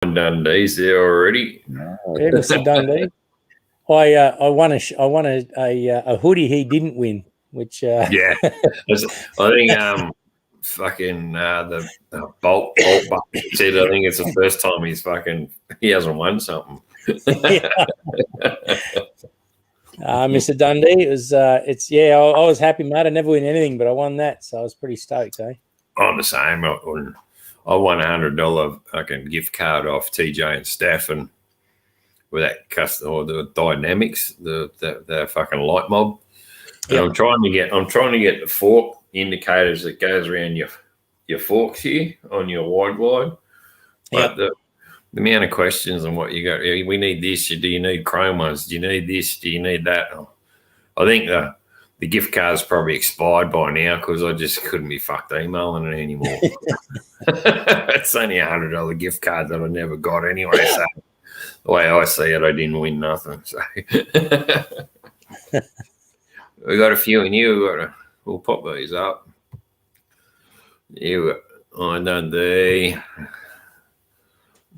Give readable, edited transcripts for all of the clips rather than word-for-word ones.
Dundee's there already. Yeah, Mr. Dundee. I won a hoodie he didn't win, which Yeah, I think fucking the Bolt Bucket said I think it's the first time he hasn't won something. Mr. Dundee, it was I was happy, mate. I never win anything, but I won that, so I was pretty stoked, eh? I'm the same. I won $100 fucking gift card off TJ and Steph, and with that or the Dynamics, the fucking light mob. And yep. I'm trying to get the fork indicators that goes around your forks here on your wide. But the amount of questions and what you got, we need this. Do you need chrome ones? Do you need this? Do you need that? I think the gift card's probably expired by now because I just couldn't be fucked emailing it anymore. It's only $100 gift card that I never got anyway. So the way I see it, I didn't win nothing. So we got a few in here. We'll pop these up. You got Dundee,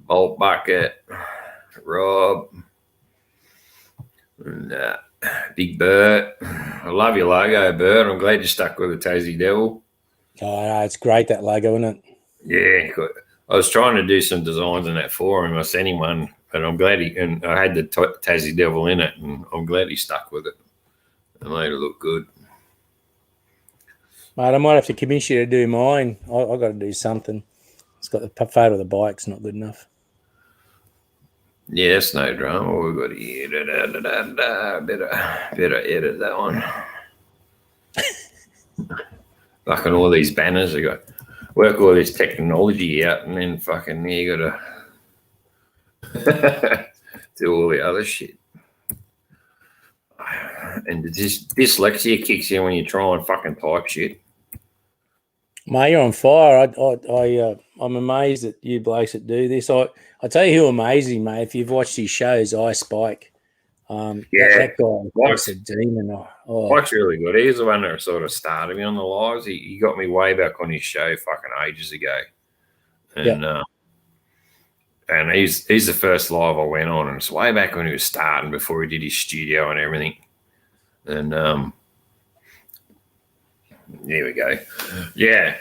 Bolt Bucket, Rob, and Big Bert. I love your logo, Bert. I'm glad you stuck with the Tassie Devil. Oh, no, it's great, that logo, isn't it? Yeah, good. I was trying to do some designs in that for him. I sent him one, but I'm glad and I had the Tassie Devil in it, and I'm glad he stuck with it. It made it look good. Mate, I might have to convince you to do mine. I've got to do something. It's got the photo of the bike's not good enough. Yeah, that's no drama. We've got to better edit that one. Fucking all these banners, I got work all this technology out, and then fucking you got to do all the other shit. And dyslexia kicks in when you try and fucking type shit. Mate, you're on fire. I'm amazed at you blokes that do this. I tell you who amazes me, mate. If you've watched his shows, Spike. That guy's a demon. Spike's really good. He's the one that sort of started me on the lives. He got me way back on his show fucking ages ago. And and he's the first live I went on, and it's way back when he was starting before he did his studio and everything. And there we go. Yeah,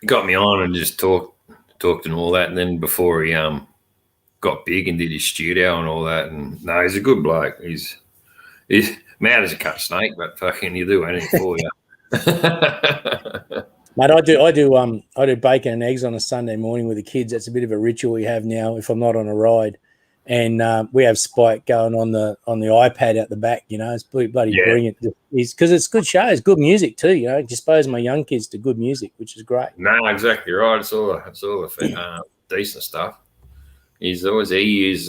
he got me on and just talked and all that. And then before he got big and did his studio and all that, and no, he's a good bloke. He's mad as a cut snake, but fucking he'll do anything for you. Mate, I do bacon and eggs on a Sunday morning with the kids. That's a bit of a ritual we have now if I'm not on a ride. And we have Spike going on the iPad out the back, it's bloody brilliant. Because it's good shows, good music too, expose my young kids to good music, which is great. No, exactly right. It's all the decent stuff. He uses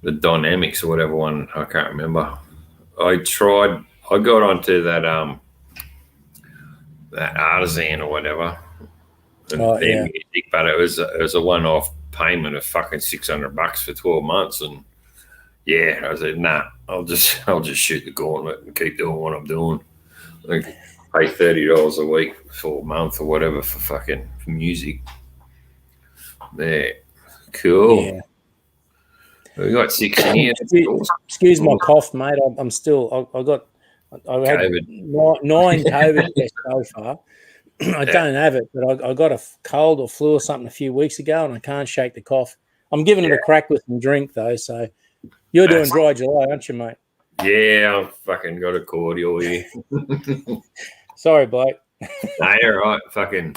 the Dynamics or whatever one, I can't remember. I got onto that Artisan or whatever. Music, but it was a one-off payment of fucking $600 for 12 months, and I said, nah, I'll just shoot the gauntlet and keep doing what I'm doing. Like, pay $30 a week for a month or whatever for music. There, cool. Yeah. We got 6 in here. Excuse my cough, mate. I'm still. I had COVID. 9 COVID tests so far. I don't have it, but I got a cold or flu or something a few weeks ago, and I can't shake the cough. I'm giving it a crack with some drink, though, so you're doing dry July, aren't you, mate? Yeah, I've fucking got a cordial here. Sorry, bloke. No, you're right. Fucking,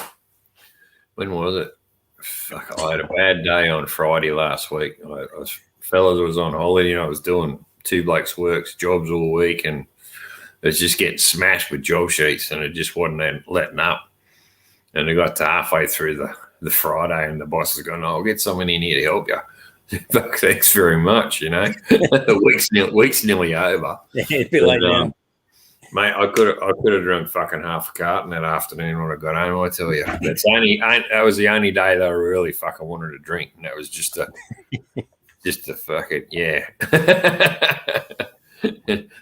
when was it? Fuck, I had a bad day on Friday last week. I was on holiday, and I was doing 2 blokes' works, jobs all week, and it was just getting smashed with job sheets, and it just wasn't letting up. And I got to halfway through the Friday, and the boss was going, "I'll get someone in here to help you." Thanks very much. The week's nearly over. Yeah, a bit late now. Mate, I could have drunk fucking half a carton that afternoon when I got home. I tell you, that was the only day that I really fucking wanted to drink, and that was just to fucking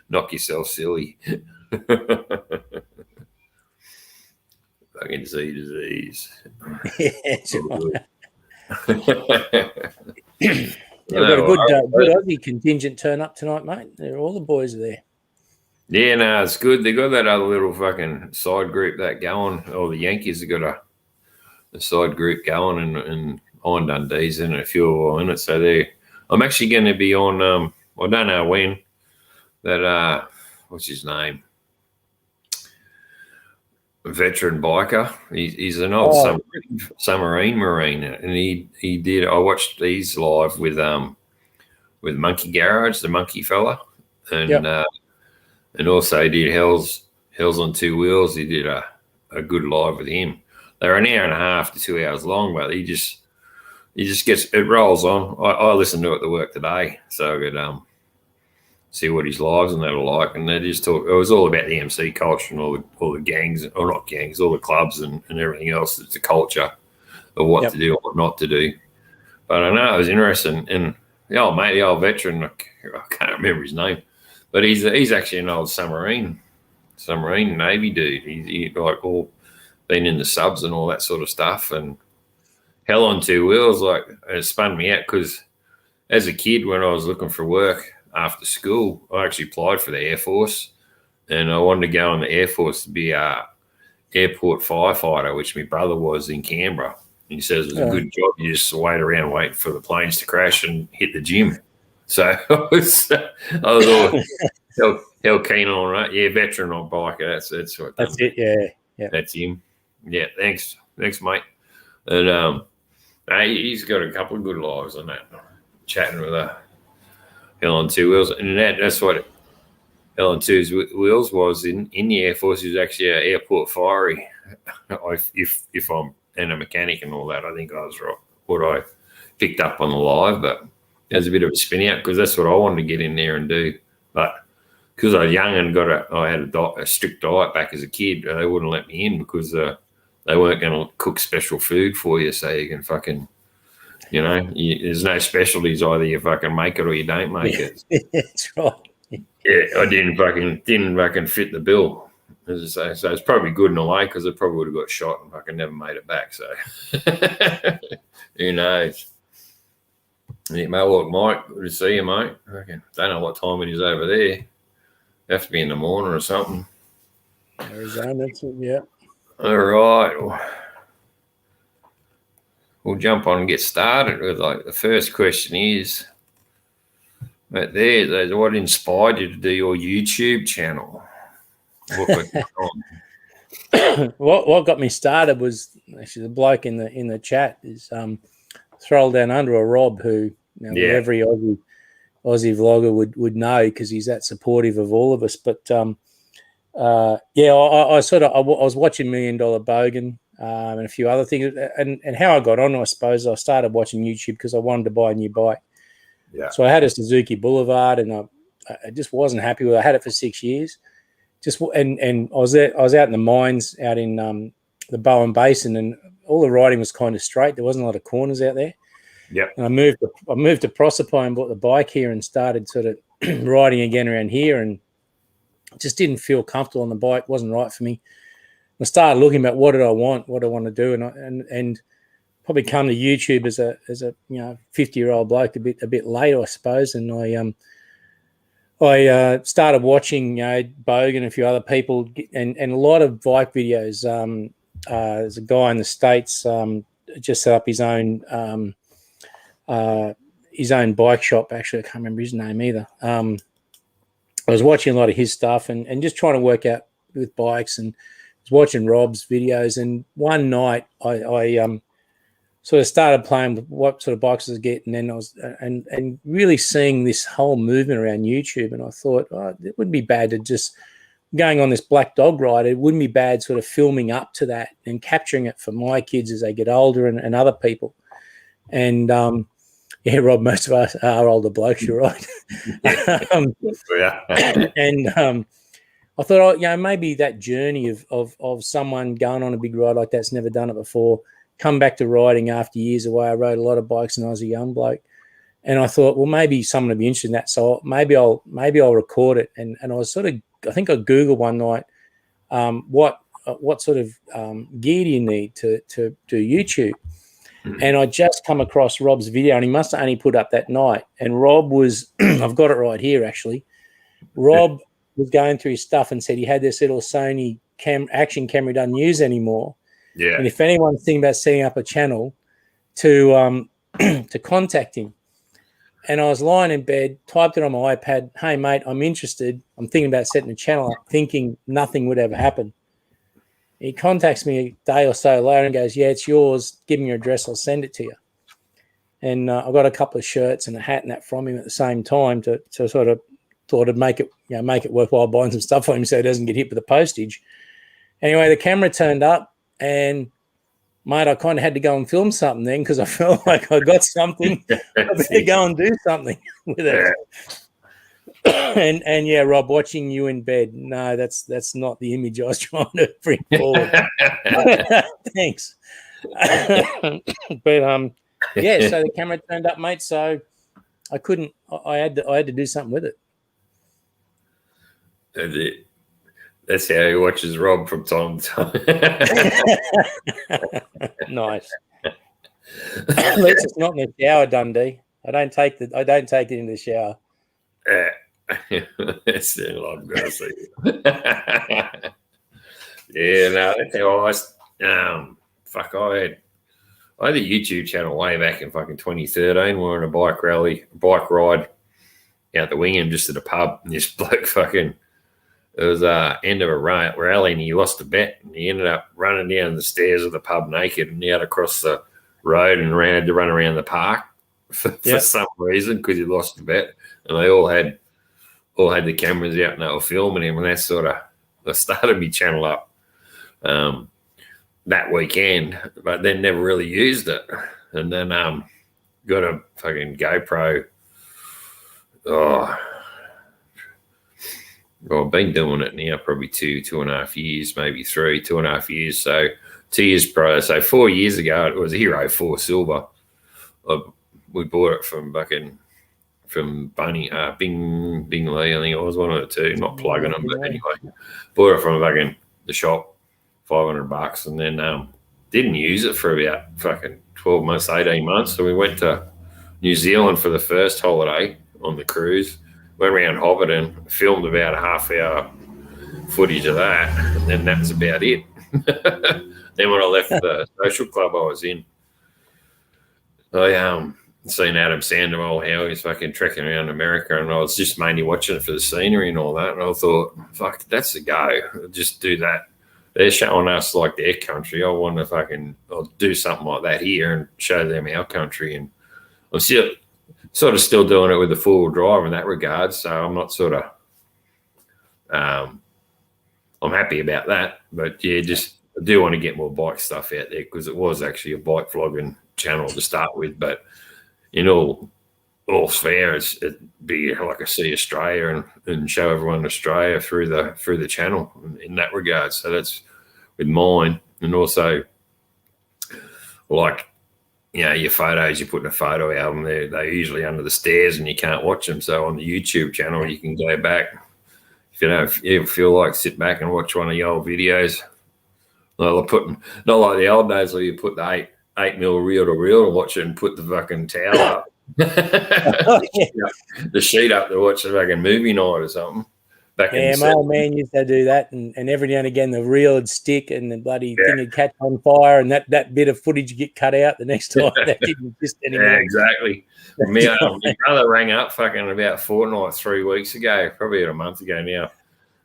knock yourself silly. fucking Z disease. Yeah, that's right. Yeah, we've got a good Aussie contingent turn up tonight, mate. All the boys are there. Yeah, no, it's good. They got that other little fucking side group that going. Oh, the Yankees have got a side group going, and on Dundee's in a few in it. So I'm actually going to be on. I don't know when. That what's his name? A veteran biker. He's an old submarine marine, and he did. I watched these live with Monkey Garage, the monkey fella, and and also he did Hell's on Two Wheels. He did a good live with him. They're an hour and a half to 2 hours long, but he just gets it rolls on. I listened to it at work today, so I could see what his lives and that are like. And they just talk. It was all about the MC culture and all the gangs, or not gangs, all the clubs and everything else. It's a culture of what to do and what not to do. But I know it was interesting. And the old mate, the old veteran, I can't remember his name, but he's actually an old submarine Navy dude. He like all been in the subs and all that sort of stuff. And Hell on Two Wheels, like, it spun me out because as a kid, when I was looking for work after school, I actually applied for the Air Force, and I wanted to go in the Air Force to be a airport firefighter, which my brother was in Canberra. He says it's a good job. You just wait around, wait for the planes to crash and hit the gym. So I was all hell keen on that. Yeah, veteran on biker. That's what. That's it. Yeah. That's him. Yeah. Thanks, mate. And he's got a couple of good lives on that. Chatting with Hell on Two Wheels, and that's what Hell on Two Wheels was in the Air Force. He was actually an airport fiery. If I'm and a mechanic and all that, I think I was right. What I picked up on the live, but there's a bit of a spin out because that's what I wanted to get in there and do. But because I was young and I had a strict diet back as a kid, they wouldn't let me in because they weren't going to cook special food for you, so you can fucking. There's no specialties. Either you fucking make it or you don't make it. That's right. Yeah, I didn't fucking fit the bill. As I say, so it's probably good in a way because I probably would have got shot and fucking never made it back. So who knows? Yeah, Mike, good to see you, mate. I don't know what time it is over there. It have to be in the morning or something. Arizona, yeah. All right. We'll jump on and get started with the first question is, what inspired you to do your YouTube channel? What got me started was actually the bloke in the chat is Thrall Down Under, a Rob who every Aussie vlogger would know because he's that supportive of all of us. But I was watching $1 Million Bogan. And a few other things, and how I got on, I suppose I started watching YouTube because I wanted to buy a new bike. Yeah. So I had a Suzuki Boulevard, and I just wasn't happy with it. I had it for 6 years. And I was out in the mines, out in the Bowen Basin, and all the riding was kind of straight. There wasn't a lot of corners out there. Yeah. And I moved to Proserpine and bought the bike here and started sort of riding again around here, and just didn't feel comfortable on the bike. Wasn't right for me. I started looking at what do I want to do, and probably come to YouTube as a 50-year-old bloke a bit late, I suppose. And I started watching Bogan and a few other people and a lot of bike videos. There's a guy in the States just set up his own bike shop. Actually, I can't remember his name either. I was watching a lot of his stuff and just trying to work out with bikes and was watching Rob's videos, and one night I sort of started playing with what sort of bikes I was getting, and I was and really seeing this whole movement around YouTube, and I thought, it wouldn't be bad to just going on this black dog ride. It wouldn't be bad sort of filming up to that and capturing it for my kids as they get older and other people. And Rob, most of us are older blokes, you're right. I thought, maybe that journey of someone going on a big ride like that's never done it before, come back to riding after years away. I rode a lot of bikes when I was a young bloke, and I thought, well, maybe someone would be interested in that. So maybe I'll record it. And I was I think I Googled one night what what sort of gear do you need to do YouTube? And I just come across Rob's video, and he must have only put up that night. And Rob was, I've got it right here, actually. Rob was going through his stuff and said he had this little Sony action camera he doesn't use anymore. Yeah. And if anyone's thinking about setting up a channel, to contact him. And I was lying in bed, typed it on my iPad. Hey, mate, I'm interested. I'm thinking about setting a channel up, thinking nothing would ever happen. He contacts me a day or so later and goes, yeah, it's yours. Give me your address. I'll send it to you. And I got a couple of shirts and a hat and that from him at the same time to sort of thought it'd make it worthwhile buying some stuff for him so he doesn't get hit with the postage. Anyway, the camera turned up, and mate, I kind of had to go and film something then because I felt like I got something. I better go and do something with it. And yeah, Rob, watching you in bed, no, that's not the image I was trying to bring forward. Thanks. But yeah, so the camera turned up, mate. So I couldn't. I had to do something with it. That's how he watches Rob from time to time. Nice. At least it's not in the shower, Dundee. I don't take it in the shower. That's the I'm gonna see. Yeah, no, that's how I had a YouTube channel way back in fucking 2013. We were on a bike ride out the Wingham just at a pub, and this bloke fucking. It was end of a rally, and he lost a bet, and he ended up running down the stairs of the pub naked and out across the road and had to run around the park for some reason because he lost the bet. And they all had the cameras out and they were filming him, and that sort of I started my channel up that weekend, but then never really used it. And then got a fucking GoPro. Well, I've been doing it now probably 2.5 years, maybe 2.5 years. So 2 years prior, so 4 years ago, it was a Hero 4 Silver. We bought it from Bunny, Bingley, I think it was one of the two, not plugging them, but anyway, bought it from the shop, $500, and then didn't use it for about fucking 12 months, 18 months. So we went to New Zealand for the first holiday on the cruise. Went around Hobbiton, filmed about a half-hour footage of that, and then that was about it. Then when I left the social club I was in, I seen Adam Sandoval, how he's fucking trekking around America, and I was just mainly watching it for the scenery and all that, and I thought, fuck, that's the go. I'll just do that. They're showing us like their country. I want to I'll do something like that here and show them our country, and I'm sort of still doing it with the four-wheel drive in that regard, so I'm not sort of I'm happy about that. But yeah, just I do want to get more bike stuff out there because it was actually a bike vlogging channel to start with, but in all fair, it'd be like I see Australia and show everyone Australia through the channel in that regard. So that's with mine, and also like. Your photos, you put in a photo album, they're usually under the stairs and you can't watch them. So on the YouTube channel, you can go back. If you ever feel like sit back and watch one of your old videos, not like the old days where you put the 8mm reel to reel and watch it and put the fucking towel up. The sheet up to watch a fucking movie night or something. My old man used to do that, and every now and again the reel would stick and the bloody thing would catch on fire, and that bit of footage would get cut out the next time. That didn't exist anymore. Yeah, exactly. My brother rang up fucking about 3 weeks ago, probably a month ago now,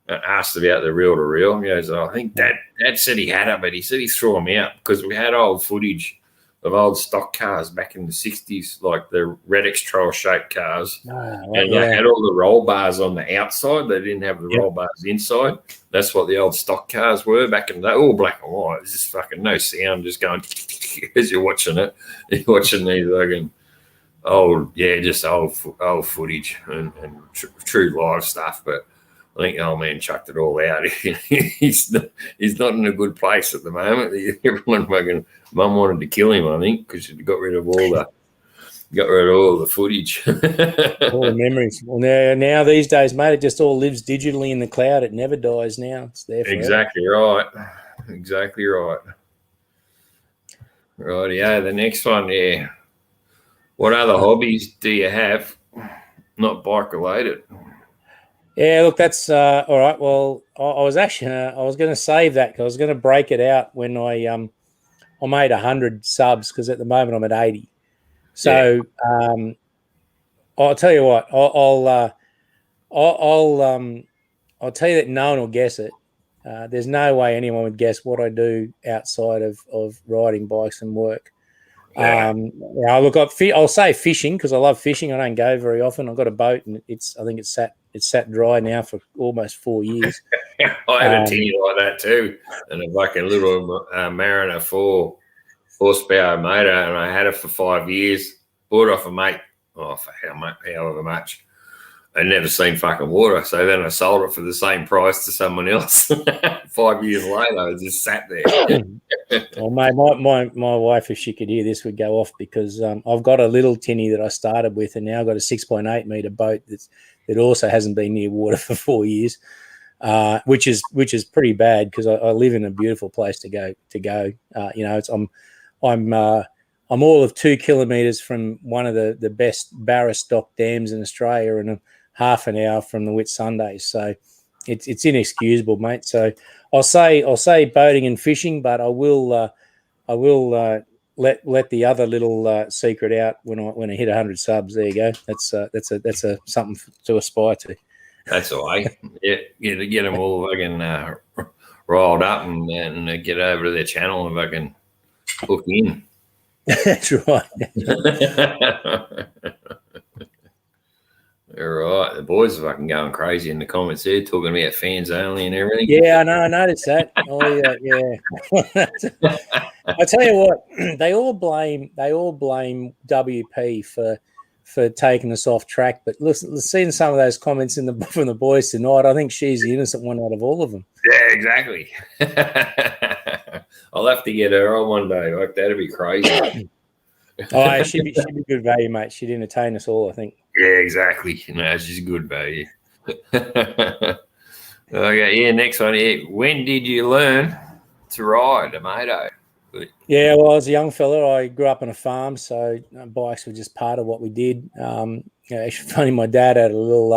and asked about the reel to reel. He goes, I think Dad said he had it, but he said he threw them out because we had old footage of old stock cars back in the 60s, like the Redix Trail shaped cars. And they had all the roll bars on the outside. They didn't have the roll bars inside. That's what the old stock cars were back in the day, all black and white. It's just fucking no sound, just going as you're watching it. You're watching these fucking just old footage and true live stuff. But I think the old man chucked it all out. He's not in a good place at the moment. Everyone fucking Mum wanted to kill him, I think, because she got rid of all the footage. All the memories. Well, now these days, mate, it just all lives digitally in the cloud. It never dies now. It's there forever. Exactly right. exactly right. Right, yeah. The next one, yeah. What other hobbies do you have? Not bike related. Yeah, look, that's all right. Well, I was actually I was going to save that because I was going to break it out when I made 100 subs because at the moment I'm at 80. So I'll tell you what, I'll tell you that no one will guess it. There's no way anyone would guess what I do outside of riding bikes and work. Yeah. Look, I'll say fishing because I love fishing. I don't go very often. I've got a boat and I think it's sat dry now for almost 4 years. I had a tinny like that too, and a fucking little Mariner 4 horsepower motor, and I had it for 5 years. Bought it off a mate. Oh, for however much. I never seen fucking water, so then I sold it for the same price to someone else. 5 years later, I just sat there. Well, mate, my wife, if she could hear this, would go off because I've got a little tinny that I started with, and now I've got a 6.8 meter boat that also hasn't been near water for 4 years, which is pretty bad because I live in a beautiful place to go. I'm all of 2 kilometres from one of the best Barra stock dams in Australia, and half an hour from the Whitsundays. So it's inexcusable, mate. So I'll say boating and fishing, but I will let the other little secret out when I hit 100 subs. There you go. That's something to aspire to. That's all right. Yeah, get them all fucking rolled up and get over to their channel and fucking hook in. That's right. All right. The boys are fucking going crazy in the comments there, talking about fans only and everything. Yeah, I know. I noticed that. Oh, yeah. I tell you what, they all blame WP for taking us off track. But listen, seeing some of those comments from the boys tonight, I think she's the innocent one out of all of them. Yeah, exactly. I'll have to get her on one day. Like, that'd be crazy. Oh, she'd be good value, mate. She'd entertain us all, I think. Yeah, exactly. No, she's good value. Okay, yeah, next one here. When did you learn to ride a moto? Yeah, well, as a young fella, I grew up on a farm, so bikes were just part of what we did. Actually, funny, my dad had a little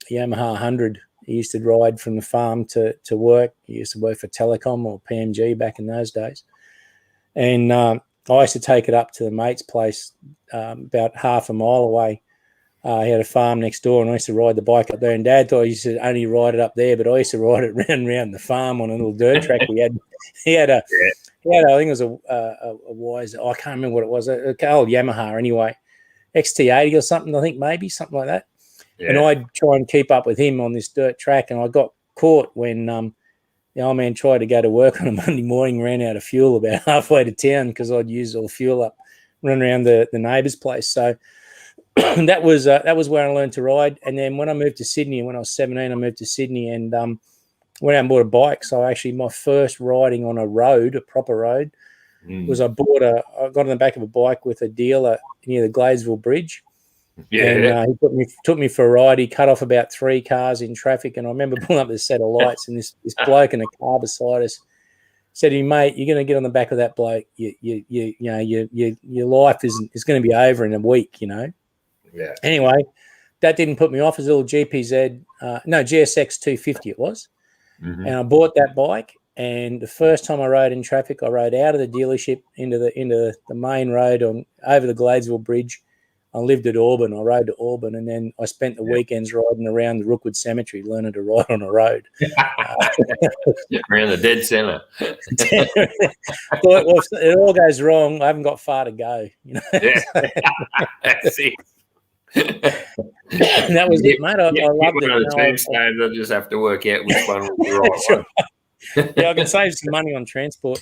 Yamaha 100. He used to ride from the farm to work. He used to work for Telecom or PMG back in those days. And I used to take it up to the mate's place about half a mile away. He had a farm next door, and I used to ride the bike up there. And Dad thought he used to only ride it up there, but I used to ride it round the farm on a little dirt track we had. He had I think it was a Wise. I can't remember what it was. An old Yamaha anyway, XT80 or something. I think maybe something like that. Yeah. And I'd try and keep up with him on this dirt track, and I got caught when the old man tried to go to work on a Monday morning, ran out of fuel about halfway to town because I'd used all the fuel up, run around the neighbour's place. So that was where I learned to ride. And then when I moved to Sydney, when I was 17, I moved to Sydney and went out and bought a bike. So actually my first riding on a road, a proper road, was I got on the back of a bike with a dealer near the Gladesville Bridge. Yeah. And he took me for a ride. He cut off about 3 cars in traffic. And I remember pulling up with a set of lights, and this bloke in a car beside us said to me, "Mate, you're going to get on the back of that bloke. Your life is going to be over in a week, you know." Yeah. Anyway, that didn't put me off. It was a little GSX 250 it was. Mm-hmm. And I bought that bike. And the first time I rode in traffic, I rode out of the dealership into the main road over the Gladesville Bridge. I lived at Auburn. I rode to Auburn, and then I spent the weekends riding around the Rookwood Cemetery, learning to ride on a road. Around the dead centre. Well, if it all goes wrong, I haven't got far to go. You know? Yeah. That's it. And that was it, mate. I loved it. I'll just have to work out which one was the right one. Yeah, I can save some money on transport.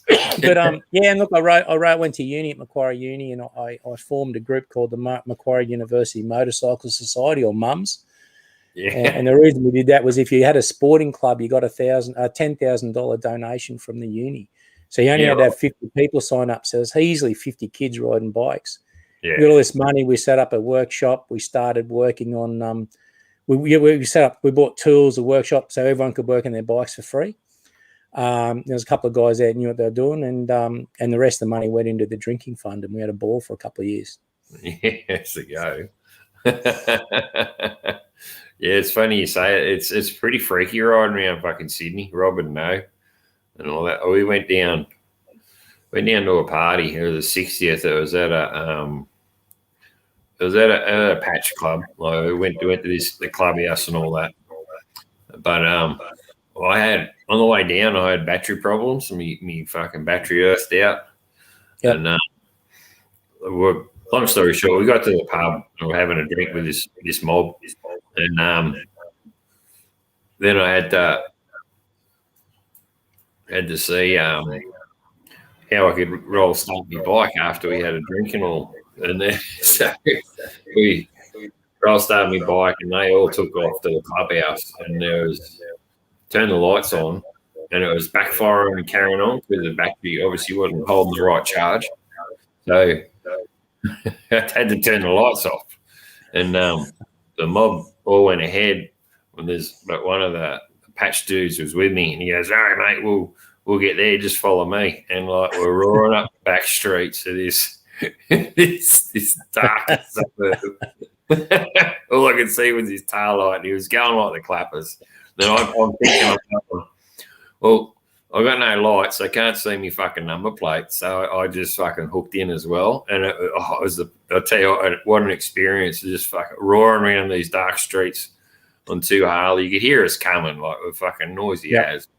But and look, I went to uni at Macquarie Uni, and I formed a group called the Macquarie University Motorcycle Society, or MUMS. Yeah. And the reason we did that was if you had a sporting club, you got a $10,000 donation from the uni. So you only had to have 50 people sign up. So there's easily 50 kids riding bikes. Yeah. With all this money, we set up a workshop. We started working on we bought tools, a workshop, so everyone could work on their bikes for free. There was a couple of guys there who knew what they were doing, and the rest of the money went into the drinking fund, and we had a ball for a couple of years. Yes, to go. Yeah, it's funny you say it. It's pretty freaky riding around fucking Sydney. Rob would know and all that. We went down to a party. It was the 60th. It was at a patch club. Like we went to the clubhouse and all that. But I had on the way down, I had battery problems. Me fucking battery earthed out. Yep. And long story short, we got to the pub and we're having a drink with this mob, and then I had to see how I could start my bike after we had a drink and all. And then so we started my bike, and they all took off to the clubhouse, and turned the lights on, and it was backfiring and carrying on because the battery obviously wasn't holding the right charge. So I had to turn the lights off, and the mob all went ahead. But one of the patch dudes was with me, and he goes, "All right, mate, we'll get there. Just follow me." And like we're roaring up the back streets of this dark suburb. All I could see was his tail light, and he was going like the clappers. Then I'm thinking, well, I got no lights, so I can't see me fucking number plate. So I just fucking hooked in as well. And I'll tell you what an experience, just fucking roaring around these dark streets on 2 Harley. You could hear us coming, like we're fucking noisy as,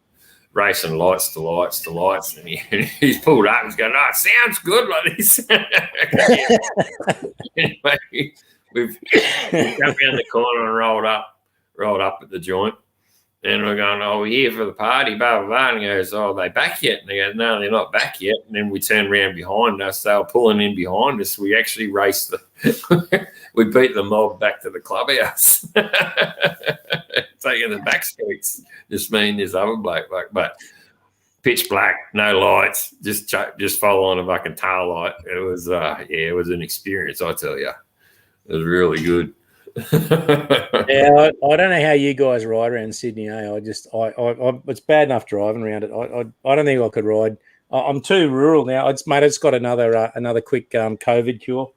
racing lights to lights to lights. And he's pulled up and he's going, "Oh, it sounds good like this." Anyway, we've come around the corner and rolled up at the joint. And we're going, "Oh, we're here for the party, blah, blah, blah." And he goes, "Oh, are they back yet?" And they go, "No, they're not back yet." And then we turned around behind us. They were pulling in behind us. We actually raced we beat the mob back to the clubhouse. Taking the back streets, just me and this other bloke. But pitch black, no lights, just following a fucking tail light. It was, it was an experience, I tell you. It was really good. Yeah, I don't know how you guys ride around Sydney. It's bad enough driving around it. I don't think I could ride. I'm too rural now. It's got another quick COVID cure.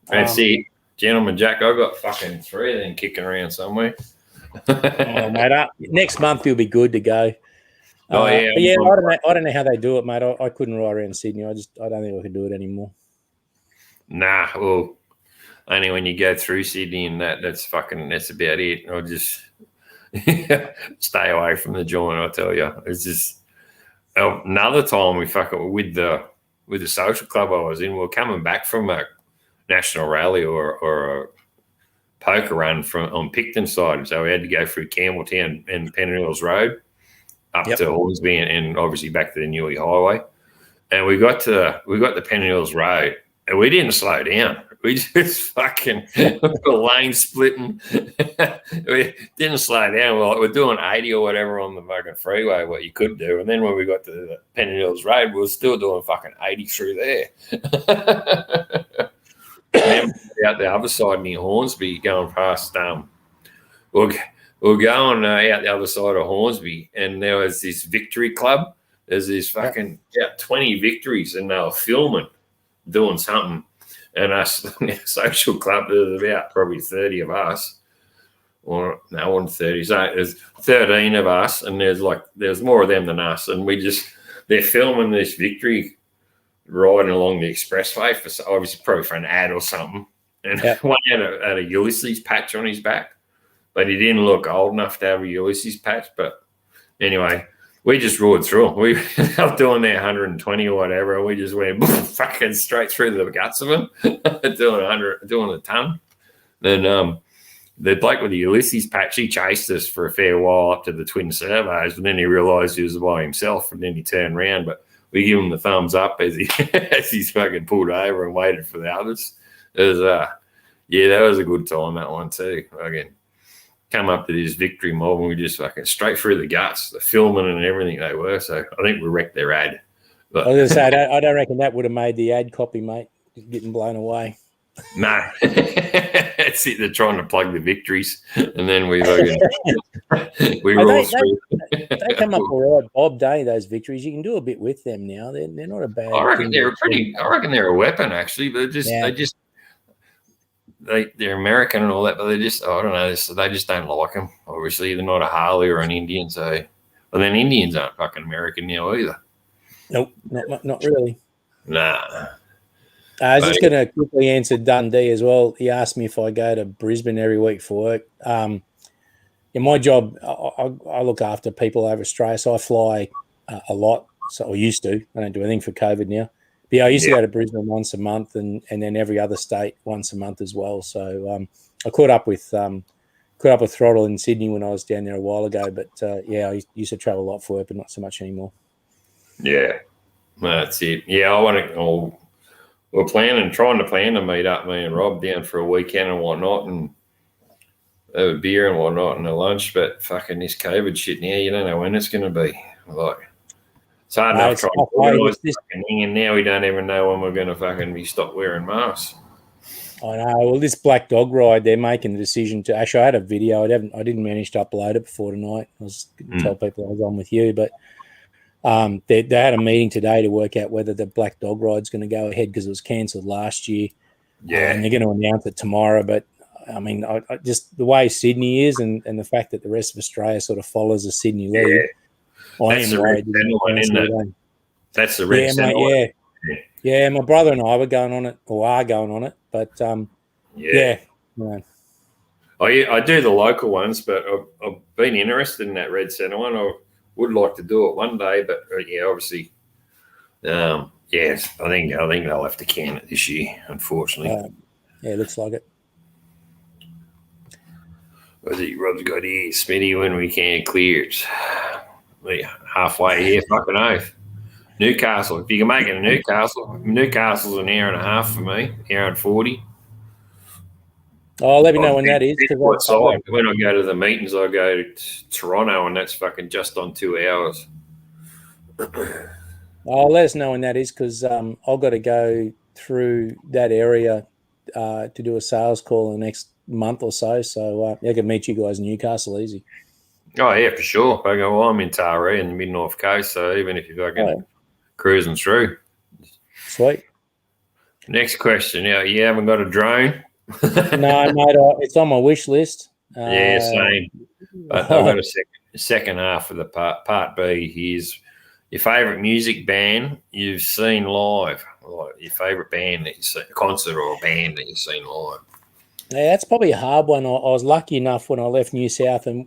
That's it, gentleman Jack. I've got fucking 3 of them kicking around somewhere. Mate, next month you'll be good to go. I don't know how they do it, mate. I couldn't ride around Sydney. I don't think I could do it anymore. Nah, well. Only when you go through Sydney and that's about it. I'll just stay away from the joint, I tell you. It's just another time we fucking with the social club I was in, we were coming back from a national rally or a poker run on Picton side. So we had to go through Campbelltown and Pennant Hills Road up to Hornsby and obviously back to the Newey Highway. And we got to Pennant Hills Road and we didn't slow down. We just fucking lane splitting. We didn't slow down. We're doing 80 or whatever on the fucking freeway, what you could do. And then when we got to the Pennant Hills Road, we were still doing fucking 80 through there. And then out the other side near Hornsby, going past, we're going out the other side of Hornsby, and there was this victory club. There's this fucking 20 victories, and they were filming, doing something. And us, social club, there's about probably 30 of us. Or no, one 30. So there's 13 of us, and there's more of them than us. And they're filming this victory riding along the expressway obviously probably for an ad or something. And one had a Ulysses patch on his back, but he didn't look old enough to have a Ulysses patch. But anyway, we just roared through them. We were doing their 120 or whatever, and we just went fucking straight through the guts of them, doing a ton. Then the bloke with the Ulysses patch, he chased us for a fair while up to the Twin Servos, and then he realised he was by himself, and then he turned around. But we give him the thumbs up as he's fucking pulled over and waited for the others. It was, that was a good time, that one too. Again. Come up to this victory mob and we just fucking straight through the guts, the filming and everything they were. So I think we wrecked their ad. But I was going to say, I don't reckon that would have made the ad copy, mate. Getting blown away. No. That's it. They're trying to plug the victories, and then we fucking we Oh, roll they through. come up all right, Bob Day. Those victories, you can do a bit with them now. They're not a bad. I reckon thing I reckon they're a weapon actually, but they're American and all that, but I don't know. They just don't like them. Obviously, they're not a Harley or an Indian, so. Well, then Indians aren't fucking American now either. Nope, not really. Nah. I was just going to quickly answer Dundee as well. He asked me if I go to Brisbane every week for work. In my job, I look after people over Australia, so I fly a lot. So I used to. I don't do anything for COVID now. But yeah, I used to go to Brisbane once a month, and then every other state once a month as well. So I caught up with Throttle in Sydney when I was down there a while ago. But I used to travel a lot for work, but not so much anymore. Yeah, that's it. Yeah, I want to. We're trying to plan to meet up, me and Rob, down for a weekend and whatnot, and have a beer and whatnot and a lunch. But fucking this COVID shit now, you don't know when it's going to be. Like, it's hard enough trying to organise this thing, and now we don't even know when we're going to fucking be stopped wearing masks. I know. Well, this Black Dog ride, they're making the decision to. Actually, I had a video. I didn't manage to upload it before tonight. I was going to tell people I was on with you, but. They had a meeting today to work out whether the Black Dog ride's going to go ahead because it was cancelled last year. Yeah, and they're going to announce it tomorrow. But I mean, I just the way Sydney is, and the fact that the rest of Australia sort of follows the Sydney lead. I am worried. That's the red one. Yeah. My brother and I were going on it, or are going on it. But man. I do the local ones, but I've been interested in that Red Centre one. I would like to do it one day, but obviously, yes, I think they'll have to can it this year, unfortunately. It looks like it. What's it Rob's got here? Smitty, when we can clear it. Halfway here, fucking oath. Newcastle. If you can make it to Newcastle's an hour and a half for me, hour and 40. Oh, let me know when that is. When I go to the meetings, I go to Toronto, and that's fucking just on 2 hours. Let us know when that is, because I've got to go through that area to do a sales call in the next month or so. So I can meet you guys in Newcastle easy. Oh, yeah, for sure. I'm in Taree in the mid-north coast, so even if you're fucking cruising through. Sweet. Next question. You haven't got a drone? No, mate, it's on my wish list. Same. But I've got a second half of the part B. Here's your favourite music band you've seen live, like your favourite band that you've seen, concert or a band that you've seen live. Yeah, that's probably a hard one. I was lucky enough when I left New South and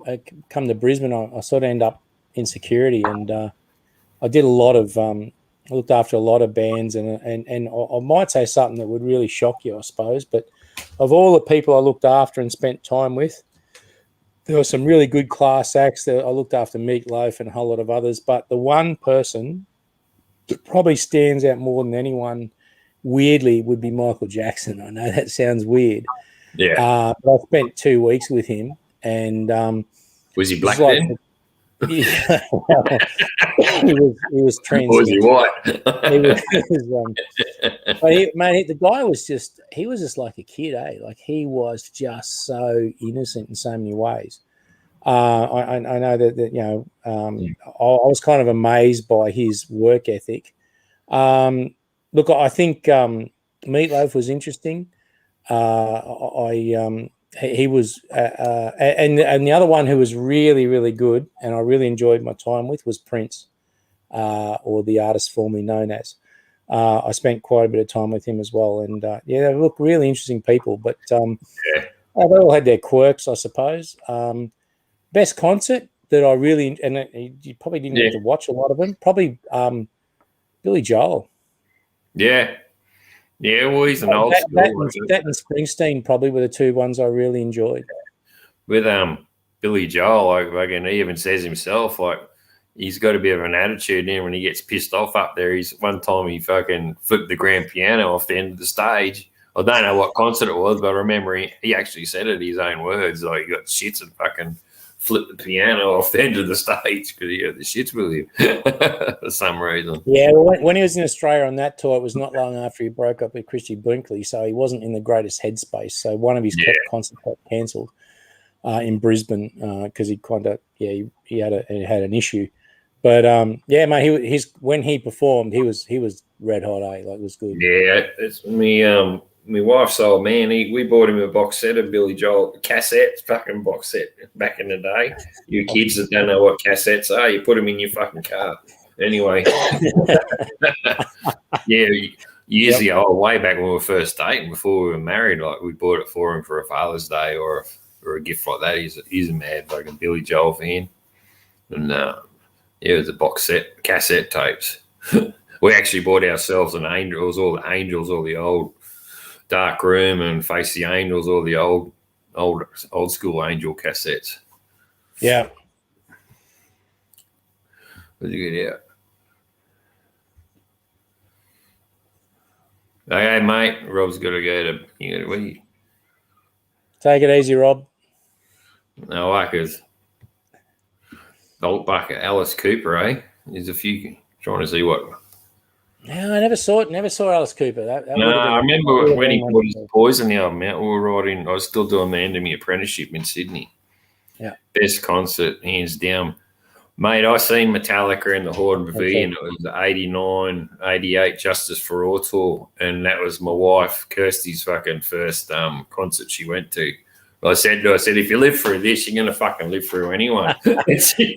come to Brisbane, I sort of end up in security, and I did a lot of looked after a lot of bands, and I might say something that would really shock you, I suppose, but of all the people I looked after and spent time with, there were some really good class acts. I looked after Meatloaf and a whole lot of others, but the one person that probably stands out more than anyone, weirdly, would be Michael Jackson. I know that sounds weird. Yeah. But I spent 2 weeks with him, and was he black then? Yeah, he was trans. Was he white? The guy was just like a kid, eh? Like he was just so innocent in so many ways. I know that I was kind of amazed by his work ethic. Look, I think Meatloaf was interesting. He was, and the other one who was really, really good, and I really enjoyed my time with, was Prince, or the artist formerly known as. I spent quite a bit of time with him as well, and they look really interesting people. But they all had their quirks, I suppose. Best concert that I really, and you probably didn't get to watch a lot of them. Probably Billy Joel. Yeah. Yeah, well, he's an old school. That and Springsteen probably were the two ones I really enjoyed. With Billy Joel, like he even says himself, like he's got a bit of an attitude in when he gets pissed off up there. One time he fucking flipped the grand piano off the end of the stage. I don't know what concert it was, but I remember he actually said it in his own words, like he got shits and fucking flip the piano off the end of the stage because he had the shits with him for some reason. Yeah, well, when he was in Australia on that tour, it was not long after he broke up with Christy Brinkley, so he wasn't in the greatest headspace. So one of his concerts got cancelled in Brisbane because he kind of he had an issue. But mate, when he performed, he was red hot. Like, it was good. Yeah, it's me. My wife's old man, we bought him a box set of Billy Joel cassettes, fucking box set back in the day. You kids that don't know what cassettes are, you put them in your fucking car. Anyway, years ago, way back when we were first dating, before we were married, like we bought it for him for a Father's Day or a gift like that. He's a mad fucking Billy Joel fan, and it was a box set, cassette tapes. We actually bought ourselves an Angels, all the old Dark Room and Face the Angels, all the old school Angel cassettes. Yeah. Was good out. Okay, mate. Rob's got to go to. You got to wait. Take it easy, Rob. No, Wackers. Bolt bucket, Alice Cooper, eh? There's a few trying to see what. No, I never saw it. Never saw Alice Cooper. I remember when he put his Poison album out. We were riding. I was still doing the end of my apprenticeship in Sydney. Yeah, best concert hands down, mate. I seen Metallica in the Horde Pavilion. It was the 89, 88 Justice for All tour, and that was my wife Kirsty's fucking first concert she went to. I said, if you live through this, you're gonna fucking live through anyone. that's a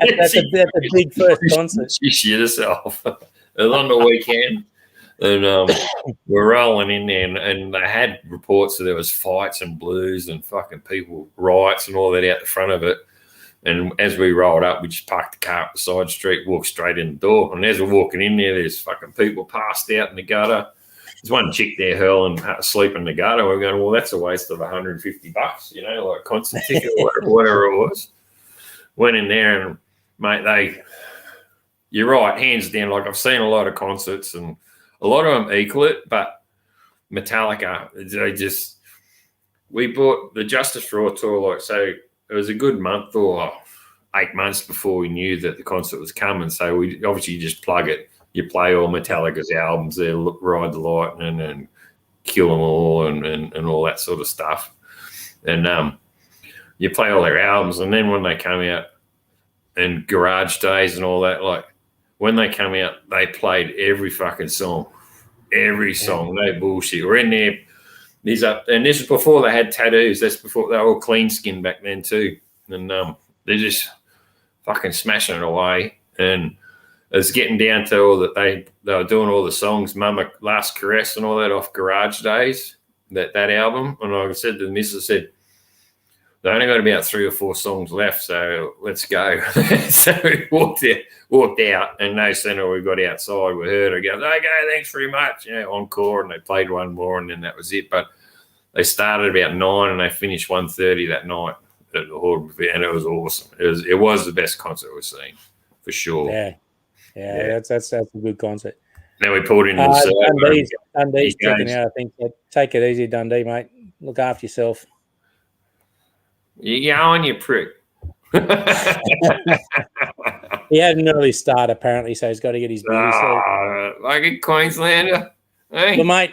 big first concert. She shit herself. It was on the weekend, and we're rolling in there, and they had reports that there was fights and blues and fucking people riots and all that out the front of it. And as we rolled up, we just parked the car up the side street, walked straight in the door. And as we're walking in there, there's fucking people passed out in the gutter. There's one chick there hurling asleep in the gutter. We're going, well, that's a waste of $150, like concert ticket or whatever it was. Went in there and, mate, you're right, hands down. Like, I've seen a lot of concerts and a lot of them equal it, but Metallica, we bought the Justice for All tour, so it was a good month or 8 months before we knew that the concert was coming. So we obviously just plug it. You play all Metallica's albums there, Ride the Lightning and Kill 'Em All and all that sort of stuff. And you play all their albums, and then when they come out and Garage Days and all that, like, when they come out, they played every fucking song. Every song, no bullshit. We're in there. And this is before they had tattoos. That's before they were all clean skin back then too. And they're just fucking smashing it away. And it's getting down to all that they were doing all the songs, Mama Last Caress and all that off Garage Days, that album. And I said to the missus, they only got about 3 or 4 songs left, so let's go. So we walked out, and no sooner we got outside, we heard her go, okay, thanks very much, encore, and they played one more, and then that was it. But they started about 9, and they finished 1:30 that night at the Horde, and it was awesome. It was the best concert we've seen, for sure. Yeah. That's a good concert. Then we pulled in Dundee's checking out, I think. Take it easy, Dundee, mate. Look after yourself. You on, you prick. He had an early start, apparently, so he's got to get his beauty. Like a Queenslander. Hey? Well, mate,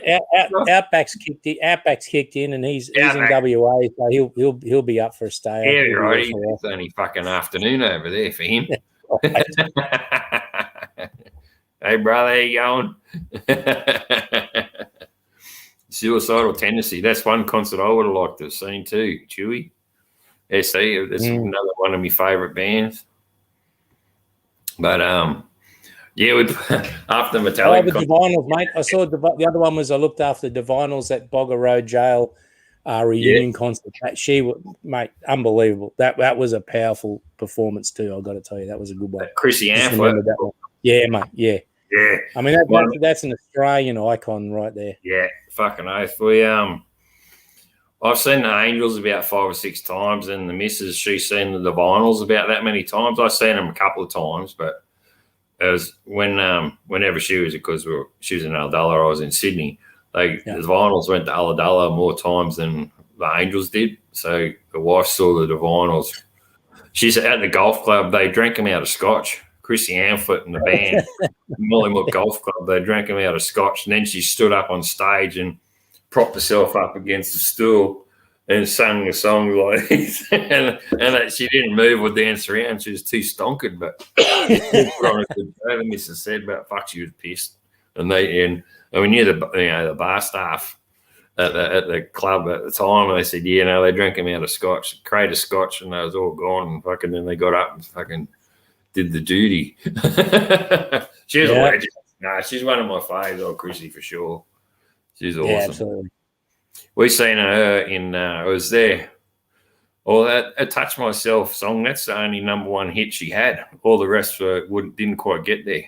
Outback's kicked in, and he's in WA, so he'll be up for a stay. Yeah, you're right. It's only fucking afternoon over there for him. Hey, brother, how you going? Suicidal Tendency. That's one concert I would have liked to have seen too, Chewy. SE, it's another one of my favourite bands. But we after Metallica. The Divinals, mate. I saw the other one was I looked after the Divinals at Bogger Road Jail reunion concert. Mate, unbelievable. That was a powerful performance too. I've got to tell you, that was a good one. Chrissy Amphlett. Yeah, mate. Yeah. Yeah. I mean that's an Australian icon right there. Yeah, fucking oath. I've seen the Angels about 5 or 6 times, and the missus, she's seen the Divinals about that many times. I've seen them a couple of times, but it was whenever she was, because she was in Ulladulla, I was in Sydney. The Divinals went to Ulladulla more times than the Angels did. So the wife saw the Divinals she's at the golf club. They drank him out of scotch. Chrissy Amphlett and the band, Mollymook Golf Club, they drank him out of scotch. And then she stood up on stage and propped herself up against the stool and sang a song like this. and she didn't move or dance around. She was too stonkered. But the missus said, but fuck, she was pissed. And we knew the bar staff at the club at the time, and they said, they drank him out of scotch, a crate of scotch, and they was all gone. And fucking then they got up and fucking did the duty. She was a legend. No, she's one of my faves, old Chrissy, for sure. She's awesome. Yeah, absolutely. We seen her in. I was there. Well, that "Touch Myself" song. That's the only number one hit she had. All the rest didn't quite get there.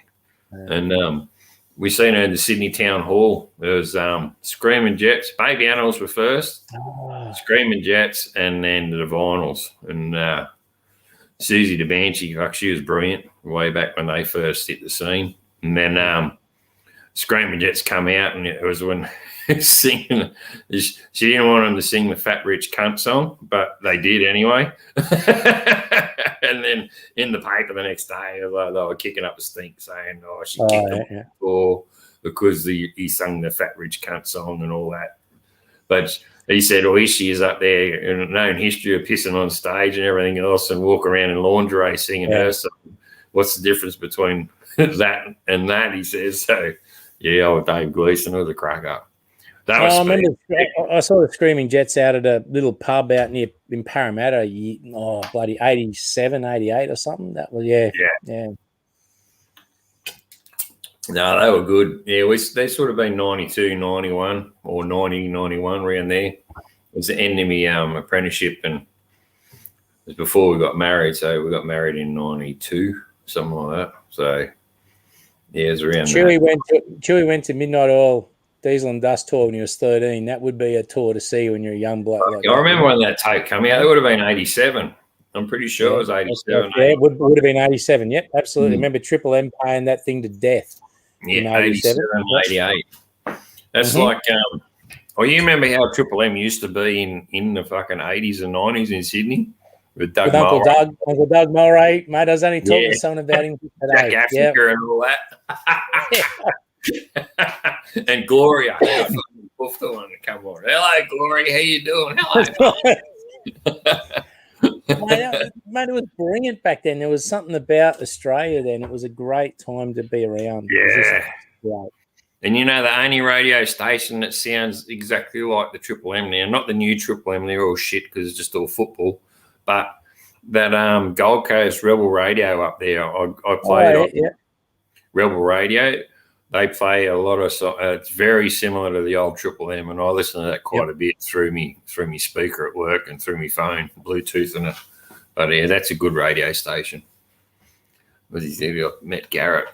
And we seen her in the Sydney Town Hall. There was Screaming Jets. Baby Animals were first. Screaming Jets, and then the Vinyls. And Susie the Banshee, she was brilliant way back when they first hit the scene. And then Screaming Jets come out, and it was when singing. She didn't want them to sing the Fat Rich Cunt song, but they did anyway. And then in the paper the next day, they were kicking up a stink saying, she kicked him because he sung the Fat Rich Cunt song and all that. But he said, here she is up there in known history of pissing on stage and everything else and walk around in lingerie singing her song. What's the difference between that and that, he says. So, old Dave Gleeson was a crack up. I remember I saw the Screaming Jets out at a little pub out near in Parramatta, bloody 87, 88 or something. That was, yeah. No, they were good. Yeah, they sort of been 92, 91 or 90, 91 around there. It was the end of my apprenticeship, and it was before we got married. So we got married in 92, something like that. So, yeah, it was around Chewy went to Midnight Oil Diesel and Dust tour when he was 13. That would be a tour to see when you're a young bloke. I remember when that tape came out. It would have been 87. I'm pretty sure it was 87. Yeah, it would have been 87. Yep, absolutely. Remember Triple M paying that thing to death. Yeah, 87, 88. That's like, you remember how Triple M used to be in the fucking 80s and 90s in Sydney with Doug Mulray. Uncle Doug Mulray. Mate, I was only talking to someone about him today. Jack Africa and all that. And Gloria. The one to come on. Hello, Gloria. How you doing? Hello. Mate, it was brilliant back then. There was something about Australia then. It was a great time to be around. Yeah. And the only radio station that sounds exactly like the Triple M now, not the new Triple M, they're all shit because it's just all football, but that Gold Coast Rebel Radio up there, I played on Rebel Radio. They play a lot of it's very similar to the old Triple M, and I listen to that quite a bit through me speaker at work and through my phone, Bluetooth and it. But yeah, that's a good radio station. Was his name? Matt Garrett.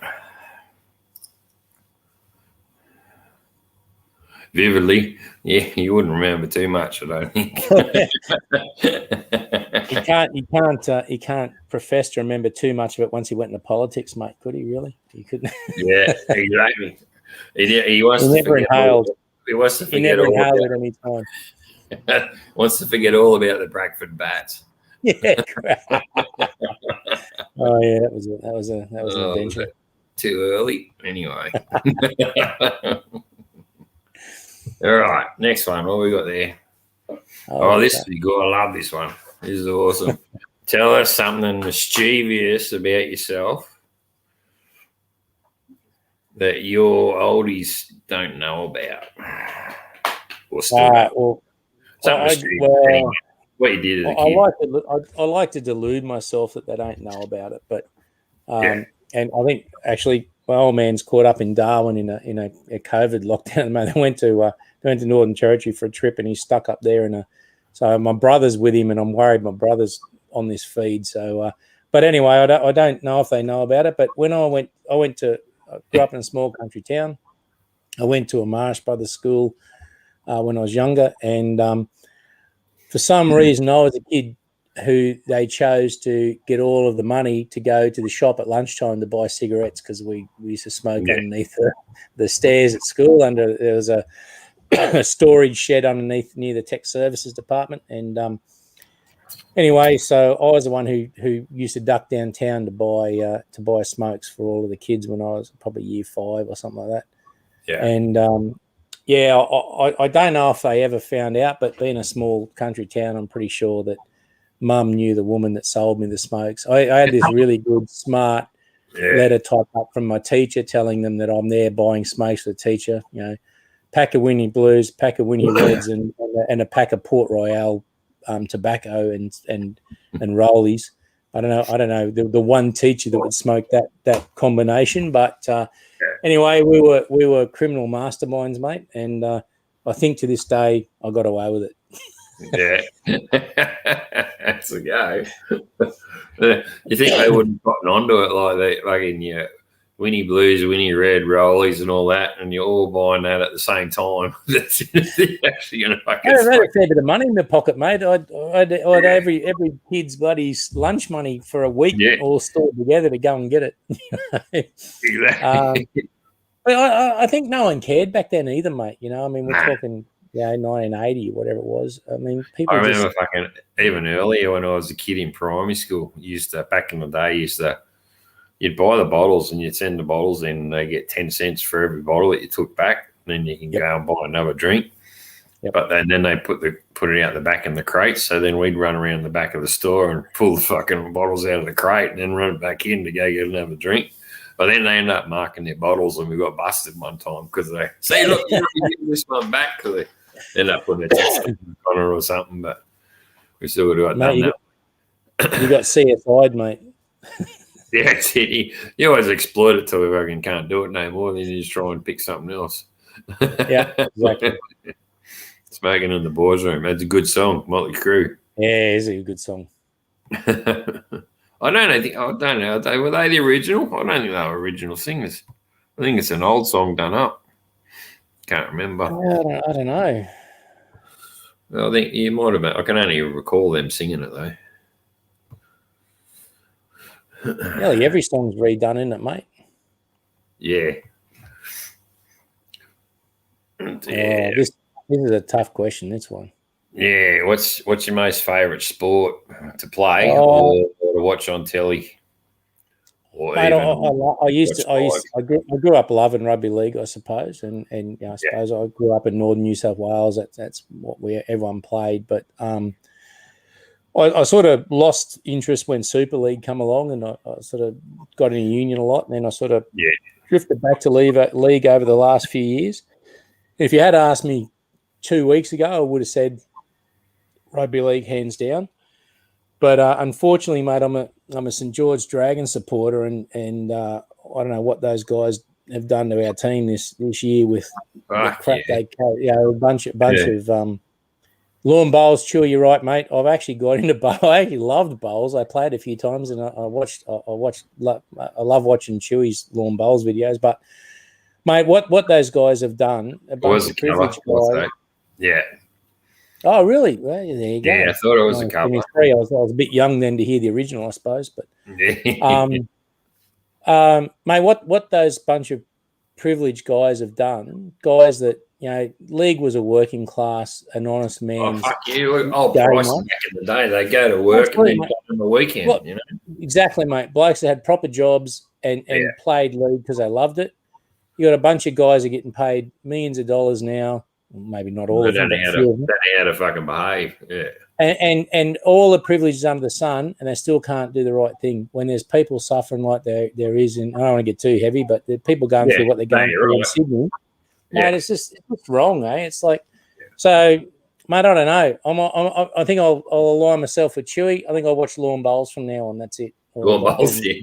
Vividly, you wouldn't remember too much, I don't think. He can't profess to remember too much of it once he went into politics, mate. Could he really? He couldn't. Yeah, exactly. He wants to never inhaled. He wants to forget. He never inhaled at any time. Wants to forget all about the Bradford Bats. Yeah. Oh yeah, that was an adventure. Too early, anyway. All right, next one. What we got there? This is good. I love this one. This is awesome. Tell us something mischievous about yourself that your oldies don't know about. Or still what you did as a kid. I like to delude myself that they don't know about it, but and I think actually my old man's caught up in Darwin in a COVID lockdown. They went to Northern Territory for a trip, and he's stuck up there. So my brother's with him, and I'm worried my brother's on this feed. So, but anyway, I don't know if they know about it. But when I grew up in a small country town. I went to a Marsh Brothers school when I was younger, and for some reason, I was a kid who they chose to get all of the money to go to the shop at lunchtime to buy cigarettes because we used to smoke underneath the stairs at school. There was a storage shed underneath near the tech services department, and anyway, so I was the one who used to duck downtown to buy smokes for all of the kids when I was probably year 5 or something like that. Yeah. And I don't know if they ever found out, but being a small country town, I'm pretty sure that Mum knew the woman that sold me the smokes. I had this really good, smart letter typed up from my teacher telling them that I'm there buying smokes for the teacher. You know, pack of Winnie Blues, pack of Winnie Reds, and a pack of Port Royale tobacco and rollies. I don't know the one teacher that would smoke that combination, but anyway, we were criminal masterminds, mate, and I think to this day I got away with it. Yeah, that's a go. You think they wouldn't have gotten onto it like in your Winnie Blues, Winnie Red, Rollies, and all that, and you're all buying that at the same time? That's actually going to fucking. I had a fair bit of money in my pocket, mate. I'd every kid's bloody lunch money for a week all stored together to go and get it. Exactly. But I think no one cared back then either, mate. You know, I mean, we're talking 1980 or whatever it was. I mean, people. I remember fucking even earlier when I was a kid in primary school. Back in the day, you'd buy the bottles and you'd send the bottles in, and they get 10 cents for every bottle that you took back. And then you can go and buy another drink. Yep. But then they put it out the back in the crates. So then we'd run around the back of the store and pull the fucking bottles out of the crate and then run it back in to go get another drink. But then they end up marking their bottles, and we got busted one time because they say, "Look, you give this one back," because they end up putting a test on it or something. But we still would have done that. You got CSI'd, mate. Yeah, that's it. You always exploit it till we fucking can't do it no more. Then you just try and pick something else. Yeah, exactly. Smoking in the boys' room. That's a good song, Motley Crue. Yeah, it's a good song. I don't know. Were they the original? I don't think they were original singers. I think it's an old song done up. Can't remember. I don't know. Well, I think you might have been. I can only recall them singing it though. Nearly every song's redone, isn't it, mate? Yeah. Yeah. This is a tough question, this one. Yeah. What's your most favourite sport to play or to watch on telly? Mate, I grew up loving rugby league, I suppose, and I suppose I grew up in northern New South Wales. That's what everyone played, but I sort of lost interest when Super League come along, and I sort of got in a union a lot, and then I sort of drifted back to league over the last few years. If you had asked me 2 weeks ago, I would have said rugby league hands down. But unfortunately, mate, I'm a St George Dragons supporter, and I don't know what those guys have done to our team this year with the crap they carry. A bunch of lawn bowls. Sure, you're right, mate. I've actually got into bowl. I actually loved bowls. I played a few times, and I love watching Chewy's lawn bowls videos. But mate, what those guys have done, a bunch of privileged guys. Yeah. Oh, really? Well, there you go. Yeah, I thought it was a couple. I was a bit young then to hear the original, I suppose. But mate, what those bunch of privileged guys have done, guys that, you know, league was a working class, an honest man. Oh, fuck you. Oh, Bryce, back in the day, they go to work and then go on the weekend, well, you know? Exactly, mate. Blokes that had proper jobs and played league because they loved it. You got a bunch of guys that are getting paid millions of dollars now. Maybe not all of them, but few of them. How to fucking behave, yeah. And all the privileges under the sun, and they still can't do the right thing. When there's people suffering like there is, and I don't want to get too heavy, but the people going through what they're going through in Sydney, mate, it's just wrong, eh? It's like, so, mate, I don't know. I think I'll align myself with Chewy. I think I'll watch lawn bowls from now on. That's it. Lawn bowls, yeah.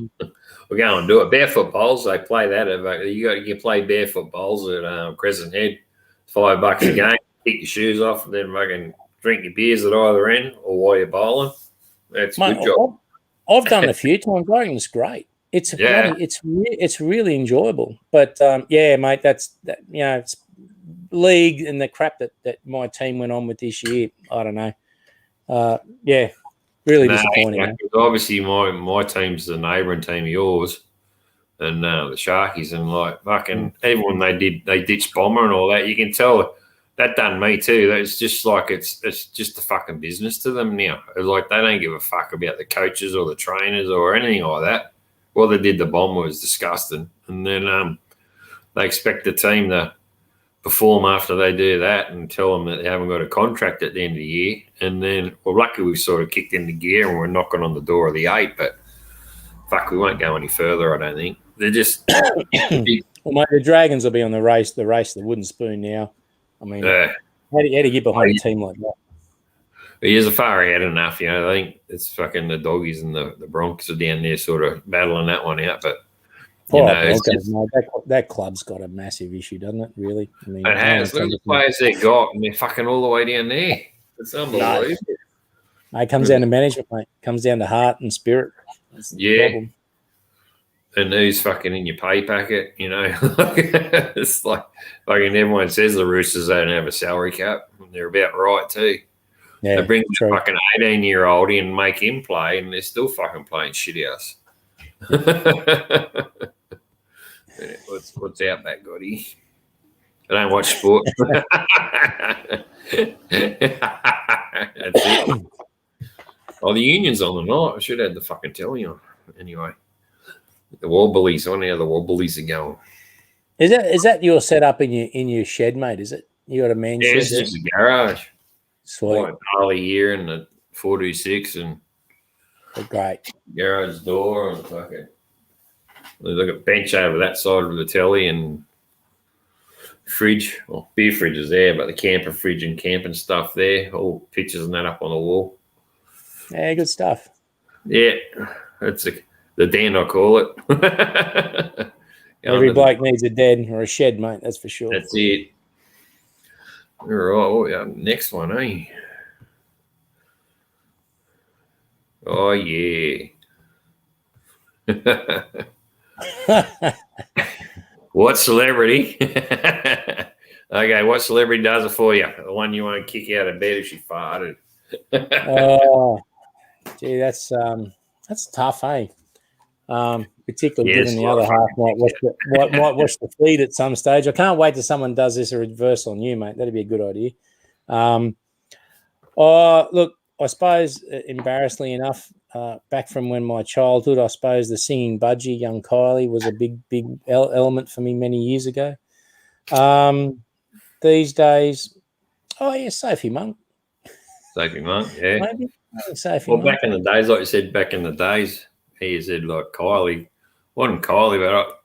We'll go and do it. Barefoot bowls, they play that. You can play barefoot bowls at Crescent Head. $5 a game. Kick your shoes off and then fucking drink your beers at either end or while you're bowling. That's a good job. I've done it a few times. I think it's great. It's really enjoyable. But mate, that's it's league and the crap that my team went on with this year. I don't know. Really disappointing. Obviously, my team's the neighbouring team of yours. And the Sharkies, and like fucking everyone they ditched Bomber and all that. You can tell that done me too. It's just like it's just a fucking business to them now. It's like they don't give a fuck about the coaches or the trainers or anything like that. What they did, the bomb was disgusting, and then they expect the team to perform after they do that and tell them that they haven't got a contract at the end of the year. And then, well, luckily we sort of kicked into gear and we're knocking on the door of the 8, but fuck, we won't go any further, I don't think. They're just big. Well, mate, the Dragons will be on the race of the wooden spoon now. I mean, how do you get behind a team like that? He is a far ahead enough, you know. I think it's fucking the Doggies and the Broncos are down there sort of battling that one out, but that club's got a massive issue, doesn't it? Really, I mean, it has. Look at the players they got, and they're fucking all the way down there. It's unbelievable. No. It comes down to management, mate. It comes down to heart and spirit. That's the problem. And who's fucking in your pay packet? You know, it's like fucking everyone says the Roosters don't have a salary cap, and they're about right too. Yeah, they bring the fucking 18-year-old in and make him play, and they're still fucking playing shit house. What's out back, Gotti? I don't watch sport. That's it. Oh, the Union's on the night. I should have had the fucking telly on. Anyway, the Wobblies. I don't know how the Wobblies are going. Is that your setup in your shed, mate? Is it? You got a man shed? Yeah, it's just a garage. Sweet. Like Harley here and the 426 and great garage door and fucking. There's like a bench over that side of the telly and fridge. Well, beer fridge is there, but the camper fridge and camping stuff there. All pictures and that up on the wall. Yeah, good stuff. Yeah, that's the den, I call it. Every bloke needs a den or a shed, mate. That's for sure. That's it. All right. Oh, yeah. Next one, eh? Oh, yeah. What celebrity? Okay, what celebrity does it for you? The one you want to kick out of bed if she farted. Oh, gee, that's tough, eh? Particularly given the other half might watch the feed at some stage. I can't wait till someone does this a reverse on you, mate. That'd be a good idea. Look, I suppose embarrassingly enough, back from when my childhood, I suppose the singing budgie, young Kylie, was a big element for me many years ago. These days, Sophie Monk. Sophie Monk, yeah. Maybe Sophie Monk. Well, back in the days, like you said, he said like Kylie. Wasn't Kylie, but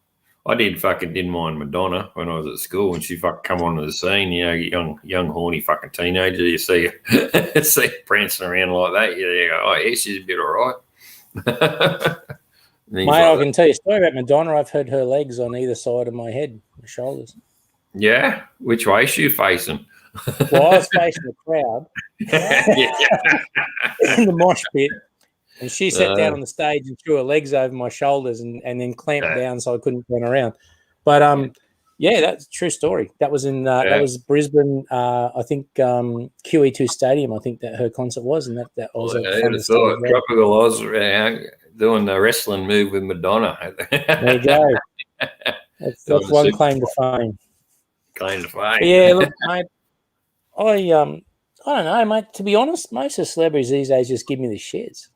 I didn't mind Madonna when I was at school when she fucking come onto the scene. You know, young horny fucking teenager. You see her prancing around like that. You go, oh yeah, she's a bit all right. Mate, I can tell you a story about Madonna. I've heard her legs on either side of my head, my shoulders. Yeah, which way is she facing? Well, I was facing the crowd in the mosh pit. And she sat down on the stage and threw her legs over my shoulders and then clamped down so I couldn't turn around. But that's a true story. That was in that was Brisbane. I think QE2 Stadium. I think that her concert was, and that was. Tropical Oz doing the wrestling move with Madonna. There you go. That's one claim to fame. Claim to fame. Yeah, look, mate. I don't know, mate. To be honest, most of the celebrities these days just give me the shits.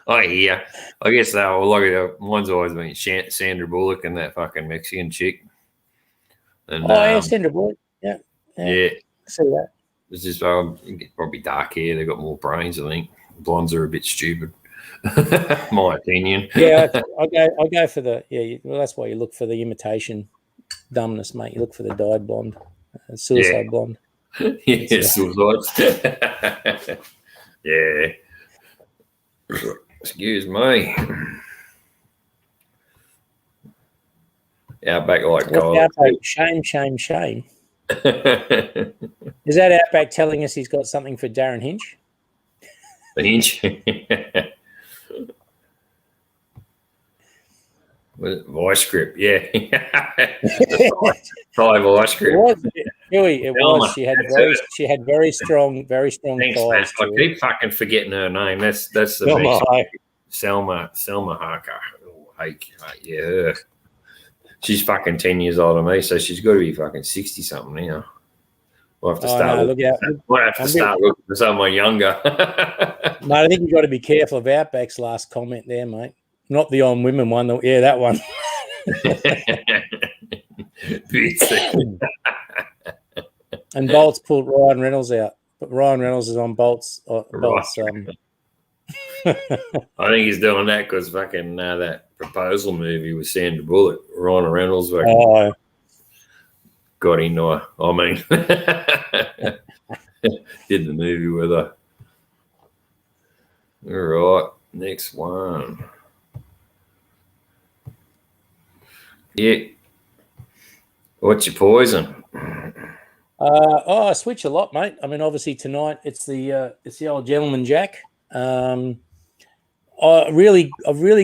I hear. I guess mine's always been Sandra Bullock and that fucking Mexican chick. And, Sandra Bullock. Yeah. I see that. It's just probably dark hair. They've got more brains, I think. Blondes are a bit stupid. My opinion. Yeah, I go for the well, that's why you look for the imitation dumbness, mate. You look for the dyed blonde, suicide blonde. Yeah, suicide. Yeah. Excuse me. Outback like gold. Shame. Is that Outback telling us he's got something for Darren Hinch? The Hinch? Voice script, yeah. Probably voice script. It was. She had very strong thighs. I keep fucking forgetting her name. That's the best. Selma Harker. Yeah. She's fucking 10 years older than me, so she's got to be fucking 60 something now. We'll have to start. We'll have to start looking for someone younger. Mate, I think you've got to be careful of Outback's last comment there, mate. Not the on women one. Yeah, that one. And Bolt's pulled Ryan Reynolds out, but Ryan Reynolds is on Bolt's. I think he's doing that because fucking that Proposal movie with Sandra Bullock, Ryan Reynolds got into her. I mean, did the movie with her. All right, next one. Yeah. What's your poison? I switch a lot, mate. I mean, obviously tonight it's the old Gentleman Jack. I've really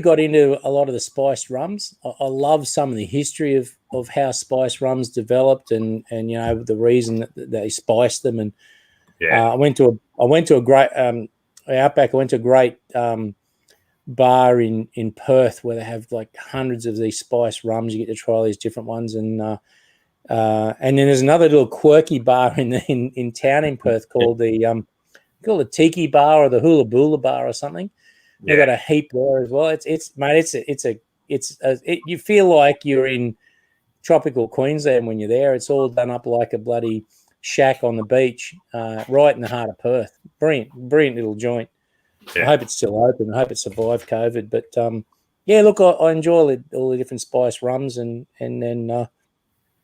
got into a lot of the spiced rums. I love some of the history of how spiced rums developed, and you know the reason that they spiced them. And I went to a great Outback. I went to a great bar in Perth where they have like hundreds of these spiced rums. You get to try all these different ones, and then there's another little quirky bar in town in Perth called the Tiki Bar or the Hula Boola Bar or something. They got a heap there as well. You feel like you're in tropical Queensland when you're there. It's all done up like a bloody shack on the beach, right in the heart of Perth. Brilliant little joint. Yeah. I hope it's still open. I hope it survived COVID. But look, I enjoy all the different spice rums, and then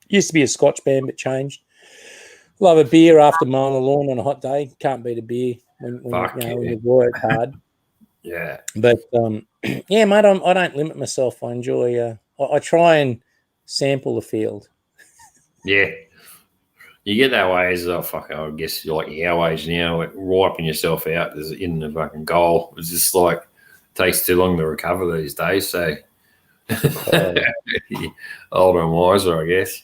used to be a Scotch band, but changed. Love a beer after mowing the lawn on a hot day. Can't beat a beer when you work hard. Yeah, but mate, I don't limit myself. I enjoy. I try and sample the field. Yeah, you get that way as I guess you're like our age now, like wiping yourself out is in the fucking goal. It's just like it takes too long to recover these days. So older and wiser, I guess.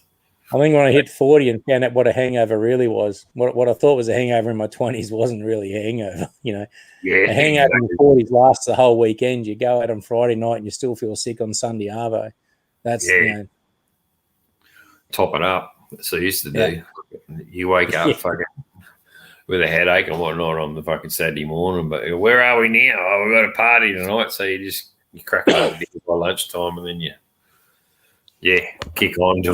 I think when I hit 40 and found out what a hangover really was, what I thought was a hangover in my 20s wasn't really a hangover. You know, a hangover in your 40s lasts the whole weekend. You go out on Friday night and you still feel sick on Sunday arvo. That's top it up. That's what I used to do. You wake up fucking with a headache and whatnot on the fucking Saturday morning, but where are we now? Oh, we've got a party tonight, so you crack it up by lunchtime and then you kick on to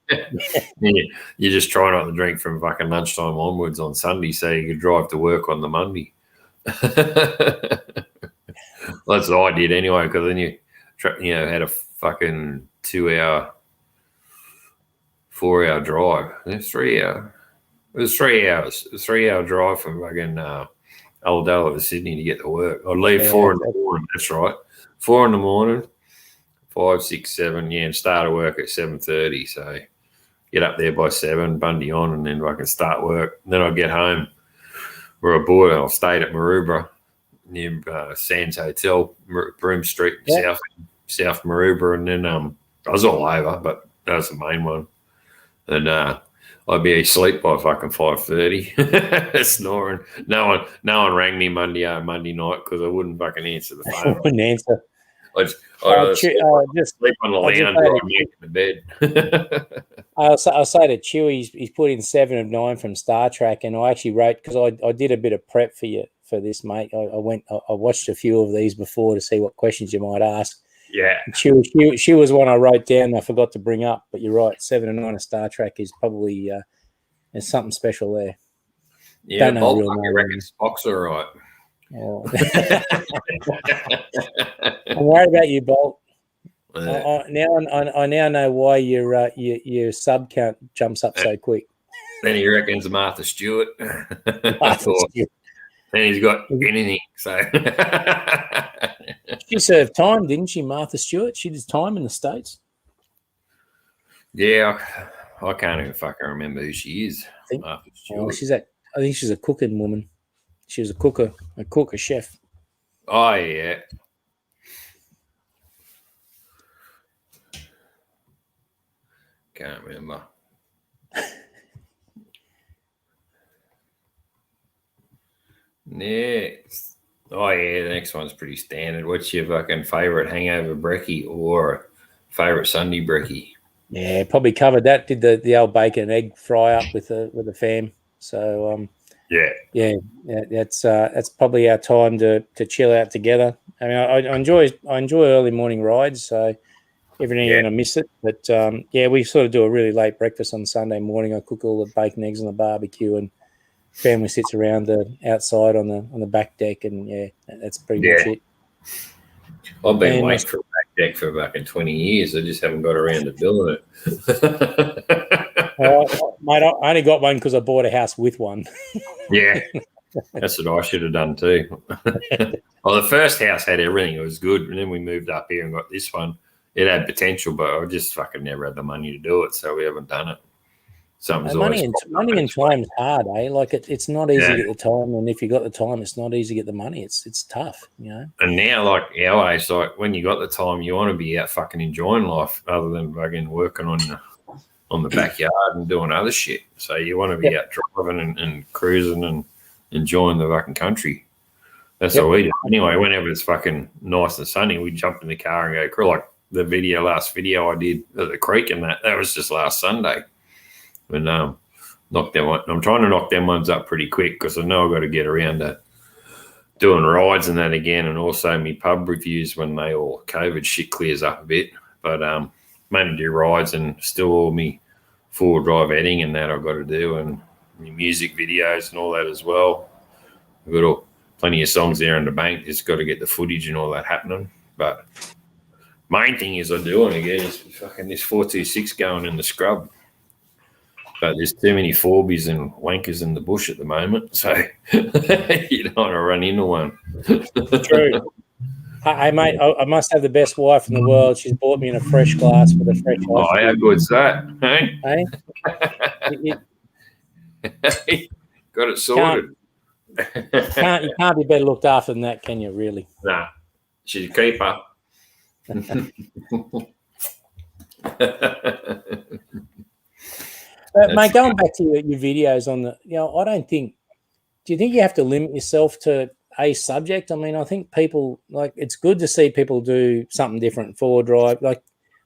it. You just try not to drink from fucking lunchtime onwards on Sunday so you could drive to work on the Monday. That's what I did anyway, because then you had a fucking 4 hour drive. It was 3 hours. It was 3 hour drive from fucking Ulladulla to Sydney to get to work. I'd leave 4 in the morning. That's right. 4 in the morning. 5, 6, 7, and start at work at 7:30. So get up there by 7, Bundy on, and then I can start work. And then I'll get home. Where I bought it, I stayed at Maroubra near Sands Hotel, Broome Street, South Maroubra, and then I was all over, but that was the main one. And I'd be asleep by fucking 5:30, snoring. No one rang me Monday night because I wouldn't fucking answer the phone. I wouldn't answer. I just sleep on the lounge or I'd get into bed. I'll say to Chewy, he's put in 7 of 9 from Star Trek, and I actually wrote, because I did a bit of prep for this, mate. I watched a few of these before to see what questions you might ask. Yeah. She was one I wrote down and I forgot to bring up, but you're right, 7 of 9 of Star Trek is probably there's something special there. Yeah, Bolt, I reckon Spock's all right. Oh. I'm worried about you, Bolt. I now know why your sub count jumps up so quick. Then he reckons Martha Stewart. Then he's got anything. So she served time, didn't she, Martha Stewart? She did time in the States. Yeah, I can't even fucking remember who she is. Martha Stewart. I think she's a cooking woman. She was a chef. Oh, yeah. Can't remember. Next. Oh, yeah, the next one's pretty standard. What's your fucking favourite hangover brekkie or Favourite Sunday brekkie. Yeah, probably covered that. Did the old bacon and egg fry up with the fam. So yeah, that's probably our time to chill out together. I mean, I enjoy early morning rides, so every now and then I miss it. But we sort of do a really late breakfast on Sunday morning. I cook all the bacon, eggs on the barbecue, and family sits around outside on the back deck, and that's pretty much it. I've been waiting for a back deck for fucking 20 years. I just haven't got around to building it. Mate, I only got one because I bought a house with one. Yeah, that's what I should have done too. Well, the first house had everything. It was good. And then we moved up here and got this one. It had potential, but I just fucking never had the money to do it, so we haven't done it. Money and time's hard, eh? Like it's not easy to get the time, and if you got the time, it's not easy to get the money. It's tough, you know. And now, like our age, like when you got the time, you want to be out fucking enjoying life, other than fucking working on the backyard and doing other shit. So you want to be out driving and cruising and enjoying the fucking country. That's all we do. Anyway, whenever it's fucking nice and sunny, we jump in the car and go. Like the last video I did at the creek, and that was just last Sunday. And knock them one. I'm trying to knock them ones up pretty quick because I know I've got to get around to doing rides and that again, and also me pub reviews when they all COVID shit clears up a bit. But mainly do rides and still all me four-wheel drive editing and that I've got to do, and my music videos and all that as well. I've got plenty of songs there in the bank. Just got to get the footage and all that happening. But main thing is I do want to get is fucking this 426 going in the scrub. But there's too many Forbies and wankers in the bush at the moment, so you don't want to run into one. True. Hey, mate, I must have the best wife in the world. She's bought me in a fresh glass with a fresh ice. Oh, how good's that? Hey? Got it sorted. You can't be better looked after than that, can you, really? Nah, she's a keeper. Mate, going back to your videos on I don't think. Do you think you have to limit yourself to a subject? I mean, I think people it's good to see people do something different, four-wheel drive. Like,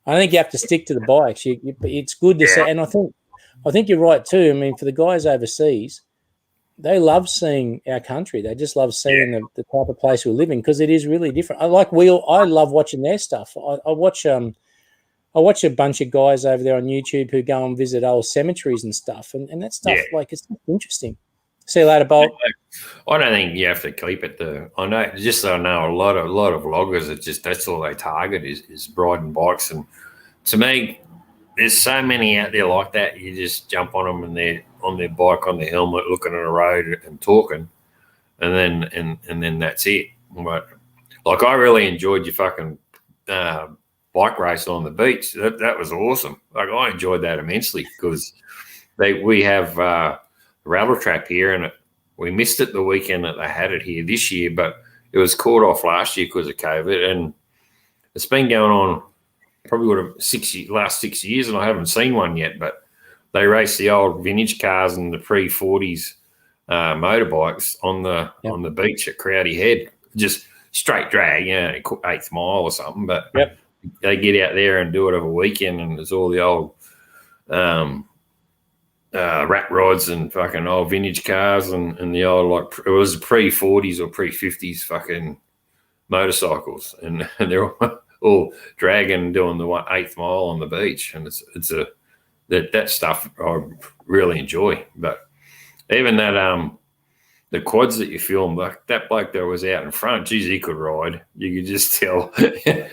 I think you have to stick to the bikes. It's good to see, and I think you're right too. I mean, for the guys overseas, they love seeing our country. They just love seeing the type of place we live in because it is really different. I love watching their stuff. I watch a bunch of guys over there on YouTube who go and visit old cemeteries and stuff, and that stuff it's interesting. See you later, Bolt. I don't think you have to keep it to. I know a lot of vloggers. That's all they target is riding bikes, and to me, there's so many out there like that. You just jump on them and they're on their bike on the helmet, looking at the road and talking, and then that's it. But like I really enjoyed your fucking bike race on the beach. That was awesome. Like I enjoyed that immensely because we have a rattle trap here, and we missed it the weekend that they had it here this year, but it was called off last year because of COVID, and it's been going on probably last 6 years, and I haven't seen one yet. But they race the old vintage cars and the pre-40s motorbikes on the beach at Crowdy Head, just straight drag, 8th mile or something, but. They get out there and do it over a weekend, and there's all the old rat rods and fucking old vintage cars and the old, it was pre-40s or pre-50s fucking motorcycles, and they're all dragging, doing the 8th mile on the beach, and it's that stuff I really enjoy. But even that the quads that you filmed, like that bloke that was out in front, geez, he could ride. You could just tell. I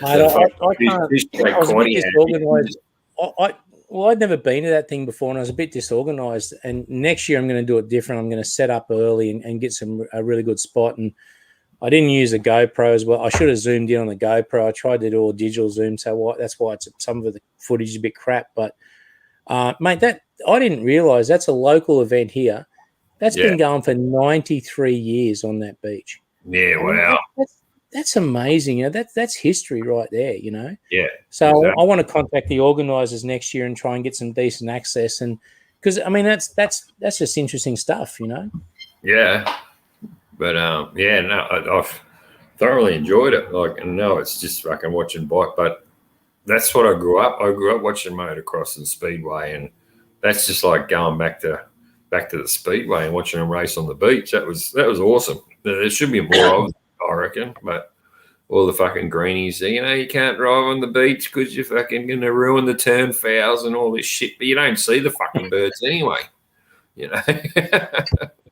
was a bit disorganised. I'd never been to that thing before, and I was a bit disorganised. And next year I'm going to do it different. I'm going to set up early and get a really good spot. And I didn't use a GoPro as well. I should have zoomed in on the GoPro. I tried to do a digital zoom, so that's why some of the footage is a bit crap. But, mate, that I didn't realise that's a local event here. That's been going for 93 years on that beach. Yeah, wow. That's amazing. That's history right there, Yeah. So exactly. I want to contact the organisers next year and try and get some decent access, and because I mean that's just interesting stuff, Yeah, but I've thoroughly enjoyed it. Like, and no, it's just fucking watching bike, but that's what I grew up. I grew up watching motocross and speedway, and that's just like going back to the speedway and watching them race on the beach. That was awesome. There should be more of it, I reckon. But all the fucking greenies, you can't drive on the beach because you're fucking going to ruin the turn fouls and all this shit. But you don't see the fucking birds anyway,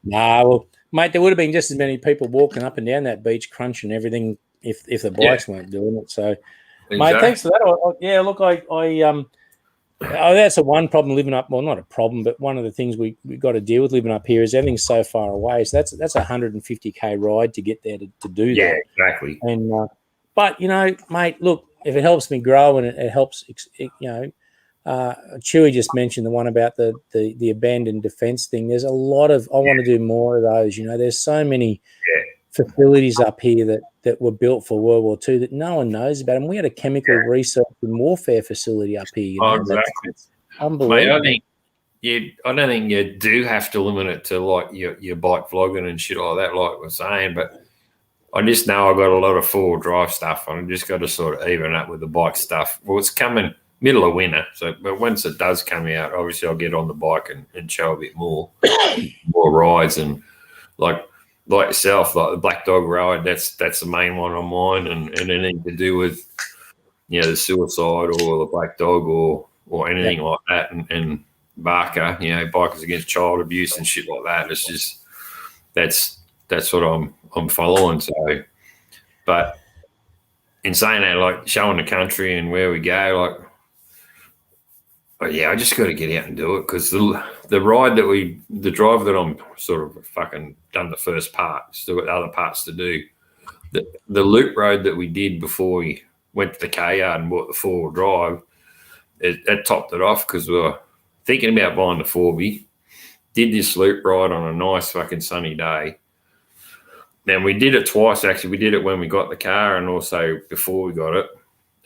Nah, well, mate, there would have been just as many people walking up and down that beach crunching everything if the bikes weren't doing it. So, exactly. Mate, thanks for that. Yeah, look, that's the one problem living up. Well, not a problem, but one of the things we got to deal with living up here is everything's so far away. So that's a 150k ride to get there to do that. Yeah, exactly. And but mate, look, if it helps me grow and it helps, Chewy just mentioned the one about the abandoned defense thing. There's a lot of I want to do more of those. There's so many facilities up here that were built for World War II that no one knows about. And we had a chemical research and warfare facility up here. Exactly. That's unbelievable. Mate, I don't think you do have to limit it to like your bike vlogging and shit like that, like we're saying. But I just know I've got a lot of four-wheel drive stuff. I just got to sort of even up with the bike stuff. Well, it's coming middle of winter, but once it does come out, obviously I'll get on the bike and show a bit more rides and like yourself, like the Black Dog ride. That's the main one on mine, and anything to do with the suicide or the Black Dog or anything like that, and Barker, Bikers Against Child Abuse and shit like that. It's just that's what I'm following. So, but in saying that, like showing the country and where we go, I just got to get out and do it because the ride the drive that I'm sort of fucking done the first part, still got the other parts to do. The loop road that we did before we went to the K yard and bought the 4-wheel drive, it topped it off because we were thinking about buying the 4B. Did this loop ride on a nice fucking sunny day. Then we did it twice actually. We did it when we got the car and also before we got it.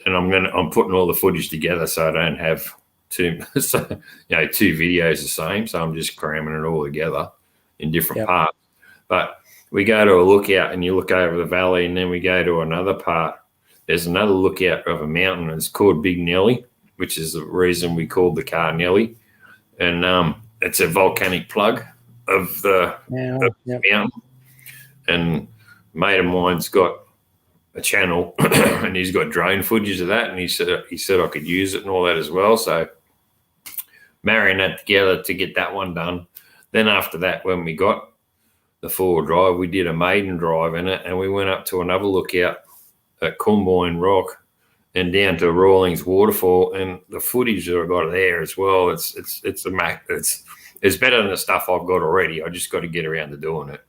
And I'm putting all the footage together so I don't have two videos the same. So I'm just cramming it all together in different parts. But we go to a lookout and you look over the valley, and then we go to another part. There's another lookout of a mountain. It's called Big Nelly, which is the reason we called the car Nelly. And it's a volcanic plug of the mountain. And a mate of mine's got a channel and he's got drone footage of that, and he said I could use it and all that as well. So marrying that together to get that one done. Then after that, when we got the 4-wheel drive, we did a maiden drive in it, and we went up to another lookout at Coomboyne Rock and down to Rawlings Waterfall, and the footage that I got there as well, it's better than the stuff I've got already. I just got to get around to doing it,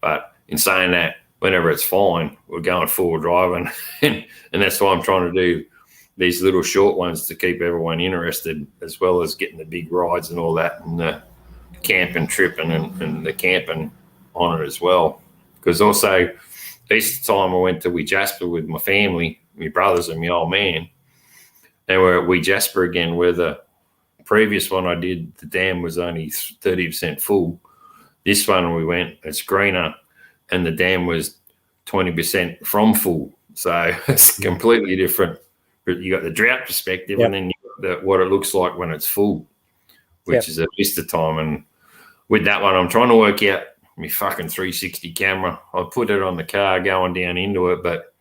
But in saying that, whenever it's fine, we're going 4-wheel drive, and that's why I'm trying to do these little short ones to keep everyone interested, as well as getting the big rides and all that, and the camping tripping and the camping on it as well. Because also, Easter time I went to Wee Jasper with my family, my brothers and my old man, and we're at Wee Jasper again, where the previous one I did, the dam was only 30% full. This one we went, it's greener, and the dam was 20% from full. So it's completely different. But you got the drought perspective, and then you got what it looks like when it's full, which is at Easter time. And with that one, I'm trying to work out my fucking 360 camera. I put it on the car going down into it, but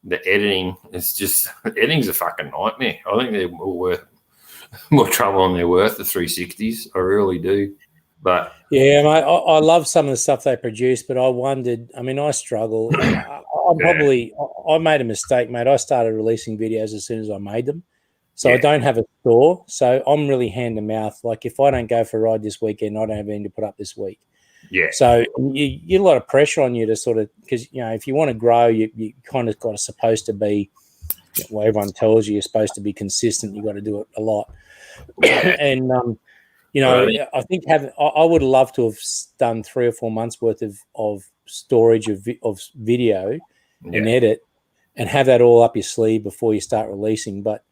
the editing, editing's a fucking nightmare. I think they're more trouble than they're worth, the 360s. I really do. But yeah, mate, I love some of the stuff they produce, but I wondered. I mean, I struggle. I made a mistake, mate. I started releasing videos as soon as I made them, so I don't have a store. So I'm really hand to mouth. Like if I don't go for a ride this weekend, I don't have anything to put up this week. Yeah. So you get a lot of pressure on you to sort of, because if you want to grow, you kind of supposed to be. Well, everyone tells you're supposed to be consistent. You got to do it a lot, and I think I would have loved to have done 3 or 4 months worth of storage of video and edit, and have that all up your sleeve before you start releasing. But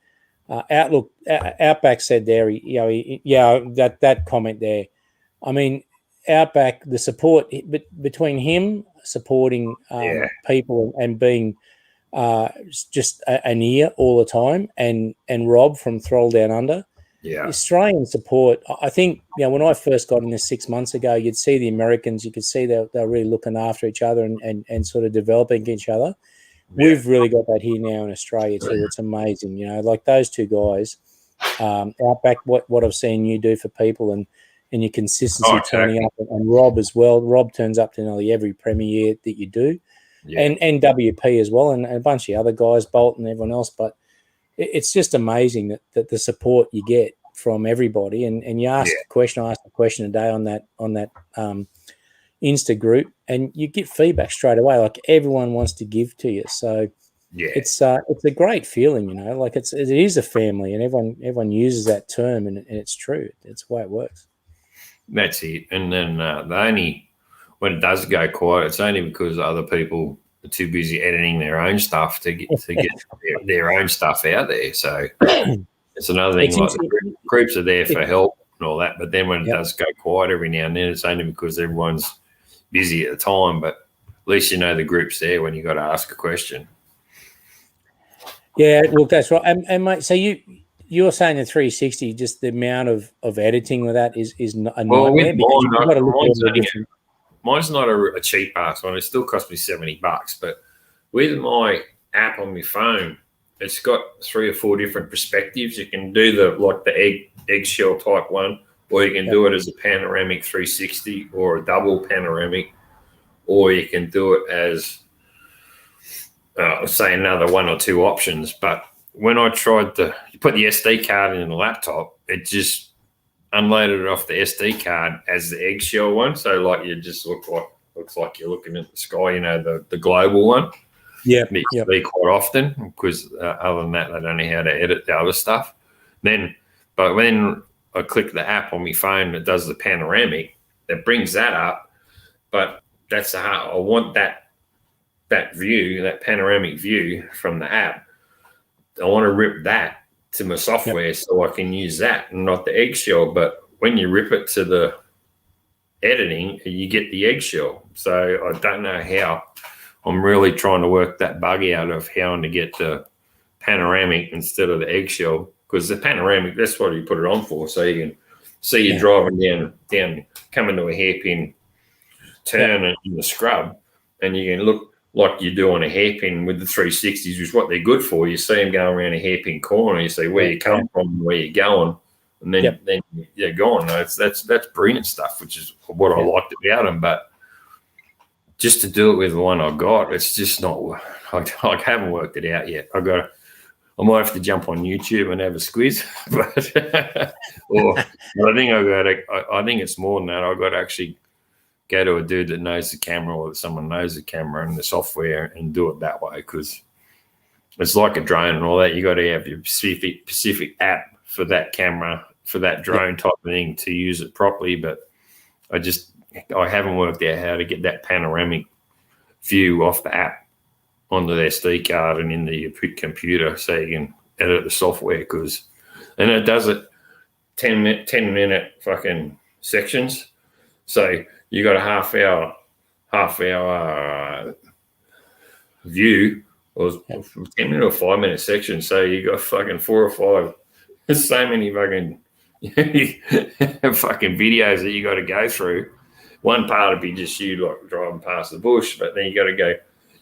Outback said there, that comment there. I mean, Outback, the support between him supporting people and being just an ear all the time, and Rob from Thrall Down Under. Yeah. Australian support, I think, when I first got in this 6 months ago, you'd see the Americans, you could see they're really looking after each other and sort of developing each other. Yeah. We've really got that here now in Australia too. It's amazing, like those two guys, Outback, what I've seen you do for people and your consistency turning up, and Rob as well. Rob turns up to nearly every premiere that you do, and WP as well, and a bunch of other guys, Bolt and everyone else, but it's just amazing that the support you get from everybody, and you ask a question. I asked a question a day on that Insta group, and you get feedback straight away. Like everyone wants to give to you, so it's a great feeling, Like it is a family, and everyone uses that term, and it's true. It's the way it works. That's it. And then when it does go quiet, it's only because other people are too busy editing their own stuff to get their own stuff out there. So it's another thing. Like the groups are there for help and all that, but then when it does go quiet every now and then, it's only because everyone's busy at the time. But at least the group's there when you got to ask a question. Yeah, well, that's right. And mate, so you're saying the 360, just the amount of editing with that is a nightmare. Mine's not a cheap ass one. It still cost me $70, but with my app on my phone, it's got 3 or 4 different perspectives. You can do the eggshell type one, or you can do it as a panoramic 360 or a double panoramic, or you can do it as say another 1 or 2 options. But when I tried to put the SD card in the laptop, it just unloaded it off the SD card as the eggshell one. So like you just looks like you're looking at the sky, the global one. Yeah. Be quite often, because other than that, they don't know how to edit the other stuff. But when I click the app on my phone, it does the panoramic. It brings that up, but I want that view, that panoramic view from the app. I want to rip that to my software so I can use that and not the eggshell. But when you rip it to the editing, you get the eggshell. So I don't know how. I'm really trying to work that bug out of how to get the panoramic instead of the eggshell, because the panoramic, that's what you put it on for, so you can see you driving down, coming to a hairpin turn in the scrub, and you can look like you do on a hairpin with the 360s, which is what they're good for. You see them going around a hairpin corner, you see where you come from and where you're going, and then you're gone. That's brilliant stuff, which is what I liked about them. But just to do it with the one I got, it's just not. I haven't worked it out yet. I might have to jump on YouTube and have a squiz, but I think it's more than that. I've got to actually go to a dude that knows the camera, or someone knows the camera and the software, and do it that way, because it's like a drone and all that. You got to have your specific app for that camera, for that drone type of thing, to use it properly. But I haven't worked out how to get that panoramic view off the app onto the SD card and in the computer, so you can edit the software, and it does it 10 minute fucking sections. So you got a half hour view, or 10 minute or 5 minute section. So you got fucking 4 or 5. There's so many fucking videos that you got to go through. One part would be just you like driving past the bush, but then you got to go.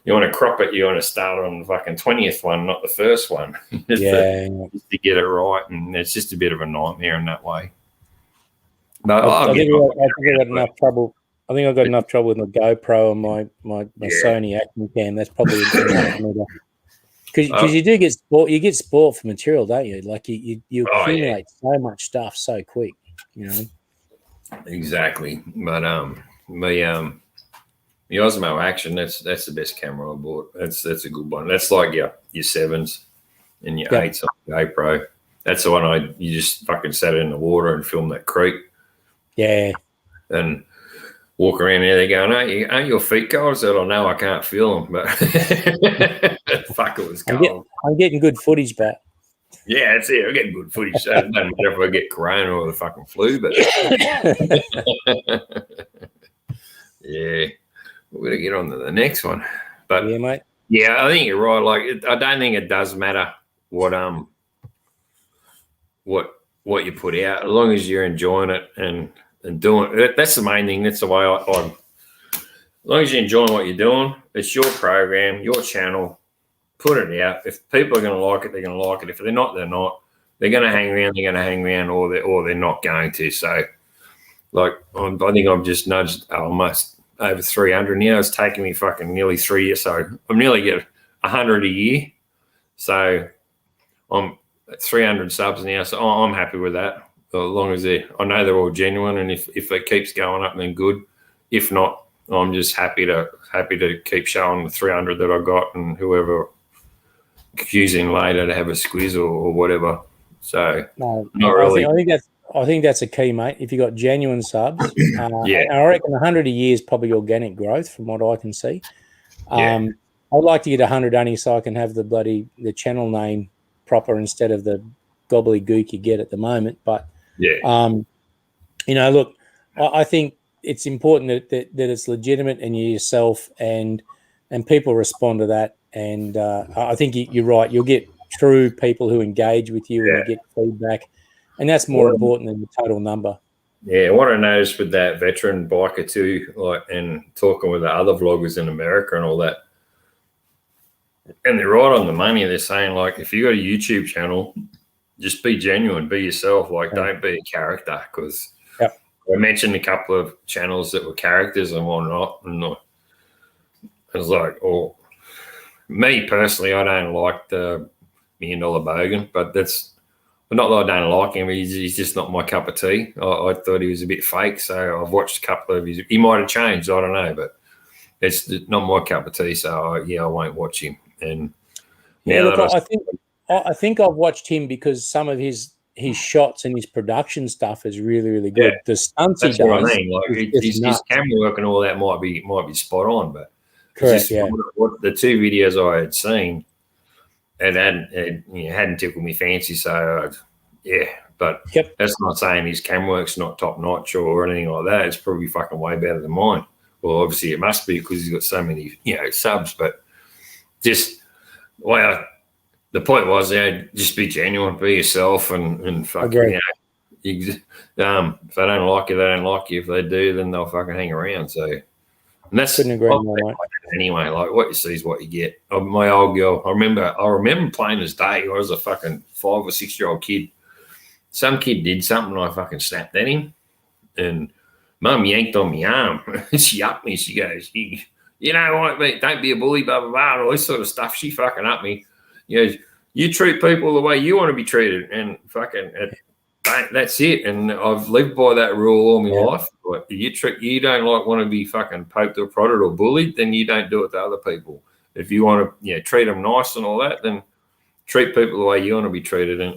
You want to crop it. You want to start on the fucking 20th one, not the first one, just to get it right. And it's just a bit of a nightmare in that way. But I think I got enough trouble. I think I got enough trouble with my GoPro and my Sony action cam. That's probably because you do get sport. You get sport for material, don't you? Like you accumulate so much stuff so quick. Exactly. But the Osmo Action, that's the best camera I bought. That's a good one. That's like your 7s and your 8s on the GoPro. That's the one you just fucking sat in the water and filmed that creek. Yeah. And walk around there, they're going, aren't your feet cold? I said, oh, no, I can't feel them. But fuck, it was cold. I'm getting good footage back. Yeah, that's it. I'm getting good footage. So it doesn't matter if I get corona or the fucking flu, but yeah. We're going to get on to the next one. But yeah, mate. Yeah, I think you're right. Like, I don't think it does matter what you put out, as long as you're enjoying it and doing it. That's the main thing. That's the way as long as you're enjoying what you're doing, it's your program, your channel. Put it out. If people are going to like it, they're going to like it. If they're not, they're not. They're going to hang around. They're going to hang around, or they're not going to. So, like, I think I've just nudged almost over 300 now. It's taken me fucking nearly 3 years. So I'm nearly get 100 a year. So I'm at 300 subs now. So I'm happy with that. As long as I know they're all genuine, and if it keeps going up, then good. If not, I'm just happy to keep showing the 300 that I got, and whoever using later to have a squiz or whatever. So no, not really. I think that's a key, mate. If you got genuine subs, yeah, I reckon 100 a year is probably organic growth from what I can see. Yeah. I'd like to get 100 only so I can have the channel name proper instead of the gobbledygook you get at the moment. But look, I think it's important that it's legitimate and you're yourself, and people respond to that. And I think you're right. You'll get true people who engage with you and you get feedback, and that's more important than the total number. Yeah, what I noticed with that veteran biker too, like, and talking with the other vloggers in America and all that, and they're right on the money. They're saying, like, if you got a YouTube channel, just be genuine, be yourself. Like, don't be a character, because I mentioned a couple of channels that were characters and whatnot, and I was like, oh. Me personally, I don't like the $1 Million Bogan, but that's not that I don't like him. He's just not my cup of tea. I thought he was a bit fake, so I've watched a couple of his. He might have changed, I don't know, but it's not my cup of tea. So I won't watch him. And look, I think I've watched him because some of his shots and his production stuff is really, really good. Yeah, the stunts that's he does, what I mean. Like, his camera work and all that might be spot on, but. Correct. What the two videos I had seen, it hadn't tickled me fancy. So but that's not saying his camera work's not top notch or anything like that. It's probably fucking way better than mine. Well, obviously it must be because he's got so many subs. But just the point was, just be genuine, be yourself, and fucking if they don't like you, they don't like you. If they do, then they'll fucking hang around. So. And that's anyway. Like, what you see is what you get. My old girl, I remember plain as day. I was a fucking 5 or 6 year old kid. Some kid did something, and I fucking snapped at him, and Mum yanked on my arm. She upped me. She goes, "You know what, mate? Don't be a bully, blah blah blah," and all this sort of stuff. She fucking upped me. You treat people the way you want to be treated, and fucking. That's it, and I've lived by that rule all my life. But you don't want to be fucking poked or prodded or bullied, then you don't do it to other people. If you want to, treat them nice and all that, then treat people the way you want to be treated, and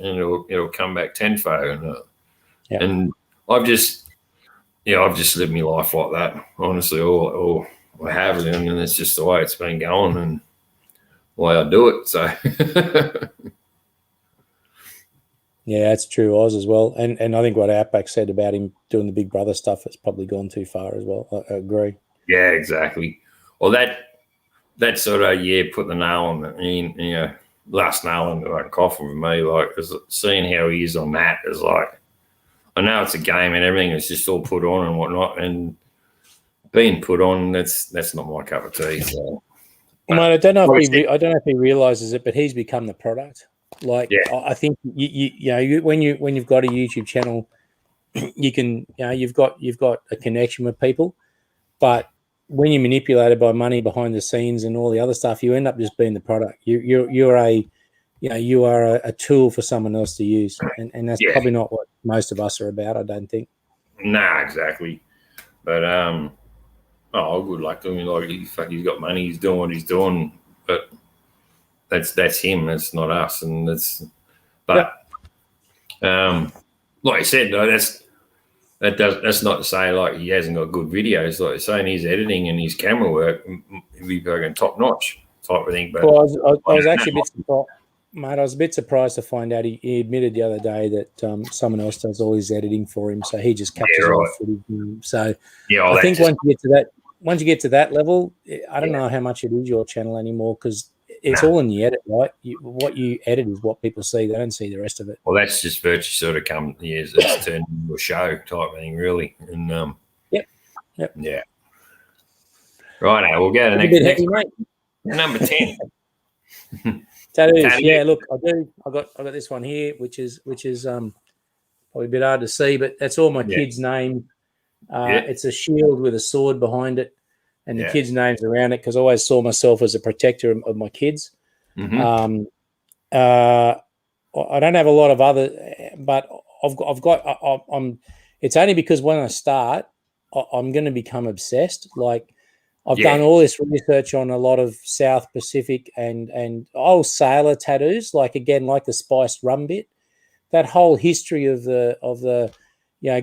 it'll come back tenfold. And I've just lived my life like that. Honestly, all I have, and it's just the way it's been going, and the way I do it. So. Yeah, that's true, Oz, as well. And I think what Outback said about him doing the Big Brother stuff has probably gone too far as well. I agree. Yeah, exactly. Well, that sort of, put the nail on the last nail in the coffin with me. Like, seeing how he is on that is like, I know it's a game and everything is just all put on and whatnot, and being put on, that's not my cup of tea. So, mate, I don't know if he realizes it, but he's become the product. Like, I think when you've got a YouTube channel, you can you've got a connection with people, but when you're manipulated by money behind the scenes and all the other stuff, you end up just being the product. You are a tool for someone else to use, and that's probably not what most of us are about. I don't think. Nah, exactly. But good luck to him. Like, he's got money. He's doing what he's doing, but. That's him. That's not us, and like I said, though, that's not to say like he hasn't got good videos. Like saying his editing and his camera work, be fucking top notch type of thing. But I was actually a bit surprised, mate. I was a bit surprised to find out he admitted the other day that someone else does all his editing for him, so he just captures all the footage. So I think once you get to that. once you get to that level, I don't know how much it is your channel anymore because it's all in the edit, right? What you edit is what people see. They don't see the rest of it. Well, that's just virtually sort of come. Yeah, it's turned into a show type thing, really. And Yep. Yeah. Right now, we'll go to the next one. Number 10. Tattoos. Yeah, look, I got this one here, which is probably a bit hard to see, but that's all my kids' names. It's a shield with a sword behind it, and the kids' names around it because I always saw myself as a protector of my kids. Mm-hmm. I don't have a lot of other, but I've got. It's only because when I start, I'm going to become obsessed. Like I've done all this research on a lot of South Pacific and old sailor tattoos, like the spiced rum bit. That whole history of the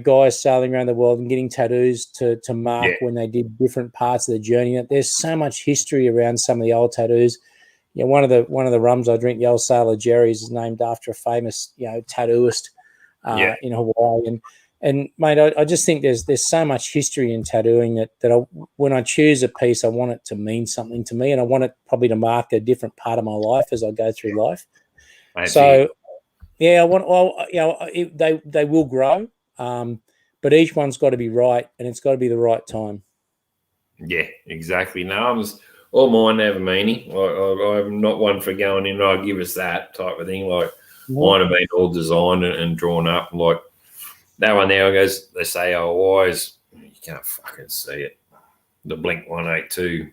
guys sailing around the world and getting tattoos to mark when they did different parts of the journey. There's so much history around some of the old tattoos. One of the rums I drink, the old Sailor Jerry's, is named after a famous tattooist in Hawaii. And mate, I just think there's so much history in tattooing that when I choose a piece, I want it to mean something to me, and I want it probably to mark a different part of my life as I go through life. I want. They will grow, but each one's got to be right, and it's got to be the right time. Yeah, exactly. No, all mine have a meaning. I'm not one for going in. I'll give us that type of thing. Like mine have been all designed and drawn up. Like that one there goes. They say, wise. You can't fucking see it. The Blink 182.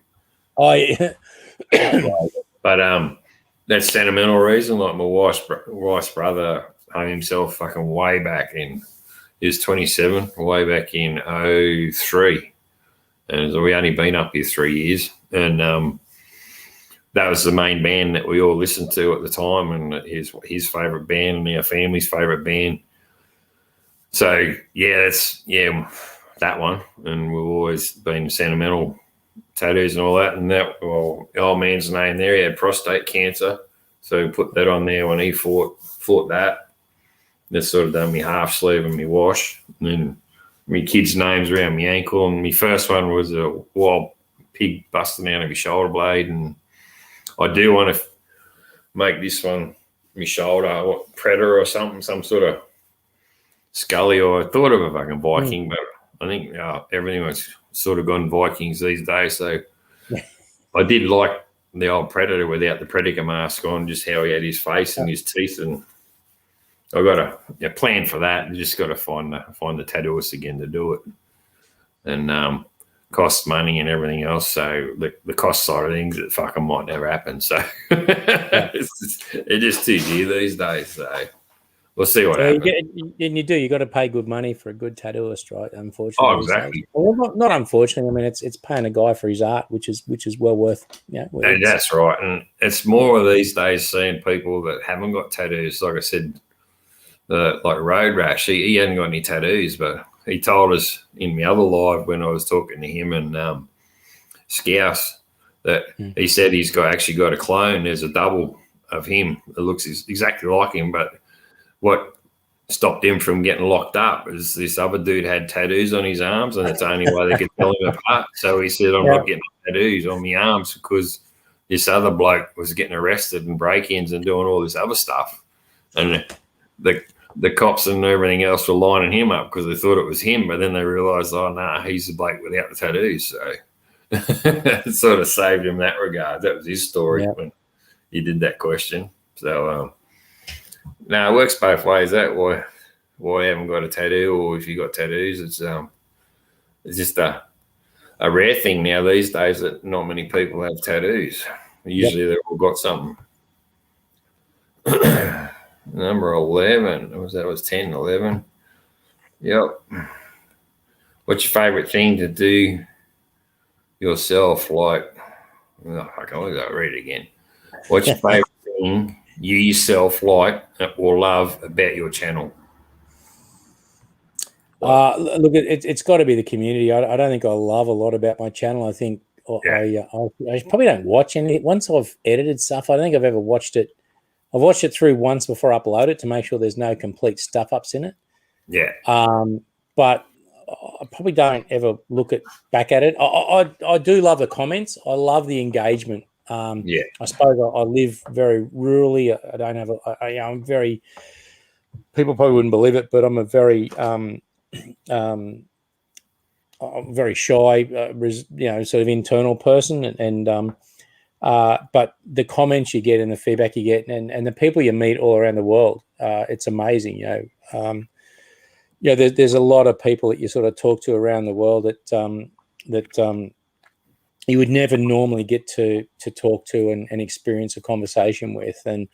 Oh yeah. But that's sentimental reason. Like my wife's brother hung himself fucking way back in. He was 27, way back in 2003. And so we only been up here 3 years. And that was the main band that we all listened to at the time, and his favourite band and our family's favourite band. So, that's that one. And we've always been sentimental tattoos and all that. And the old man's name there, he had prostate cancer. So we put that on there when he fought that. That's sort of done me half sleeve and me wash. And then my kids' names around my ankle. And my first one was a wild pig busting out of my shoulder blade. And I do want to make this one my shoulder, Predator or something, some sort of Scully. Or I thought of a fucking Viking, but I think everything was sort of gone Vikings these days. So I did like the old Predator without the Predator mask on, just how he had his face and his teeth. And I've got a plan for that. You just got to find the tattooist again to do it. And costs money and everything else. So the cost side of things, it fucking might never happen. So it's just too dear these days. So we'll see what happens. You got to pay good money for a good tattooist, right? Unfortunately. Oh, exactly. Well, not unfortunately. I mean, it's paying a guy for his art, which is well worth. And that's right. And it's more of these days seeing people that haven't got tattoos. Like I said, like Road Rash, he hadn't got any tattoos, but he told us in the other live when I was talking to him and Scouse that he said he's actually got a clone. There's a double of him that looks exactly like him, but what stopped him from getting locked up is this other dude had tattoos on his arms, and it's the only way they could tell him apart. So he said, I'm not getting tattoos on my arms because this other bloke was getting arrested and break-ins and doing all this other stuff. And the cops and everything else were lining him up because they thought it was him, but then they realised, he's the bloke without the tattoos. So it sort of saved him in that regard. That was his story when he did that question. So, it works both ways. That why I haven't got a tattoo, or if you got tattoos, it's just a rare thing now these days that not many people have tattoos. Usually they've all got something. Number 11. That was 10, 11. Yep. What's your favourite thing to do yourself? Like, I can only read it again. What's your favourite thing you yourself like or love about your channel? Look, it's got to be the community. I don't think I love a lot about my channel. I think I probably don't watch any. Once I've edited stuff, I don't think I've ever watched it. I've watched it through once before I upload it to make sure there's no complete stuff ups in it. Yeah. But probably don't ever look back at it. I do love the comments. I love the engagement. I suppose I live very rurally. I don't have I'm very. People probably wouldn't believe it, but I'm a very I'm very shy, sort of internal person, but the comments you get and the feedback you get, and the people you meet all around the world, it's amazing. There's a lot of people that you sort of talk to around the world that you would never normally get to talk to and experience a conversation with, and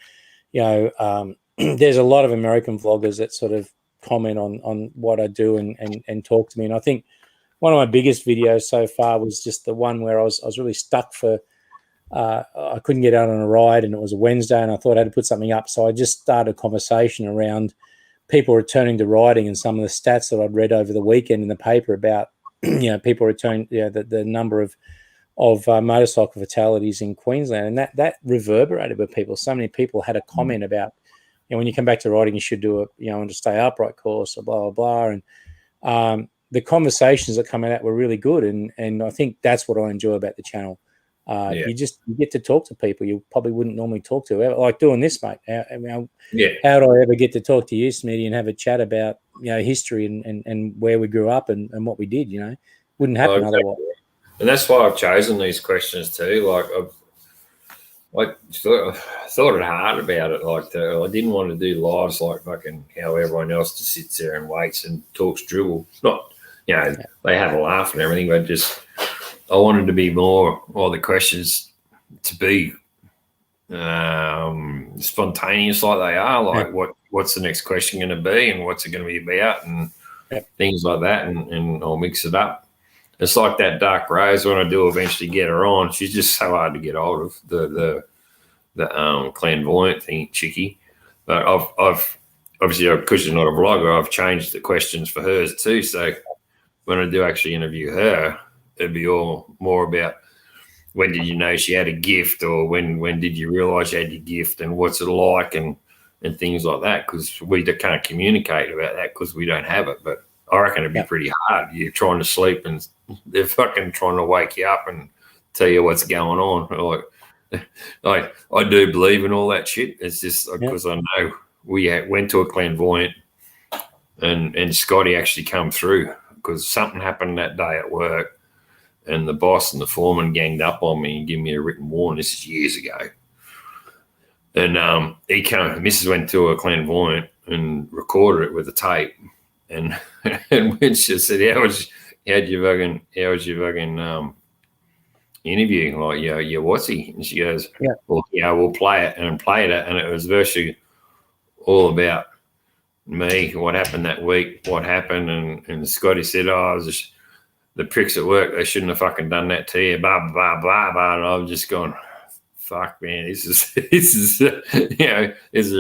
there's a lot of American vloggers that sort of comment on what I do and talk to me, and I think one of my biggest videos so far was just the one where I was really stuck for. I couldn't get out on a ride, and it was a Wednesday, and I thought I had to put something up. So I just started a conversation around people returning to riding and some of the stats that I'd read over the weekend in the paper about, people returning, the number of motorcycle fatalities in Queensland, and that reverberated with people. So many people had a comment about, when you come back to riding, you should do a stay upright course, or blah blah blah, and the conversations that come out were really good, and I think that's what I enjoy about the channel. You get to talk to people you probably wouldn't normally talk to, like doing this, mate. How do I ever get to talk to you, Smitty, and have a chat about history and where we grew up and what we did? Wouldn't happen otherwise. And that's why I've chosen these questions too. Like thought it hard about it. I didn't want to do lives like fucking how everyone else just sits there and waits and talks dribble. It's not, they have a laugh and everything, but just. I wanted to be more, the questions to be spontaneous like they are, like what's the next question going to be and what's it going to be about and things like that, and I'll mix it up. It's like that Dark Rose when I do eventually get her on. She's just so hard to get hold of, the clairvoyant thing, Chicky. But I've obviously, because she's not a vlogger, I've changed the questions for hers too. So when I do actually interview her, it'd be all more about when did you know she had a gift, or when did you realise you had your gift, and what's it like, and things like that, because we can't communicate about that because we don't have it. But I reckon it'd be pretty hard. You're trying to sleep and they're fucking trying to wake you up and tell you what's going on. Like I do believe in all that shit. It's just because I know we went to a clairvoyant and Scotty actually come through because something happened that day at work. And the boss and the foreman ganged up on me and gave me a written warning. This is years ago. And Mrs. went to a clairvoyant and recorded it with a tape. And when she said, how was your fucking interview? Like, your what'sie? And she goes, well, we'll play it, and played it. And it was virtually all about me, what happened that week, what happened. And Scotty said, I was just, the pricks at work, they shouldn't have fucking done that to you, blah, blah, blah, blah. And I'm just going, fuck, man, this is a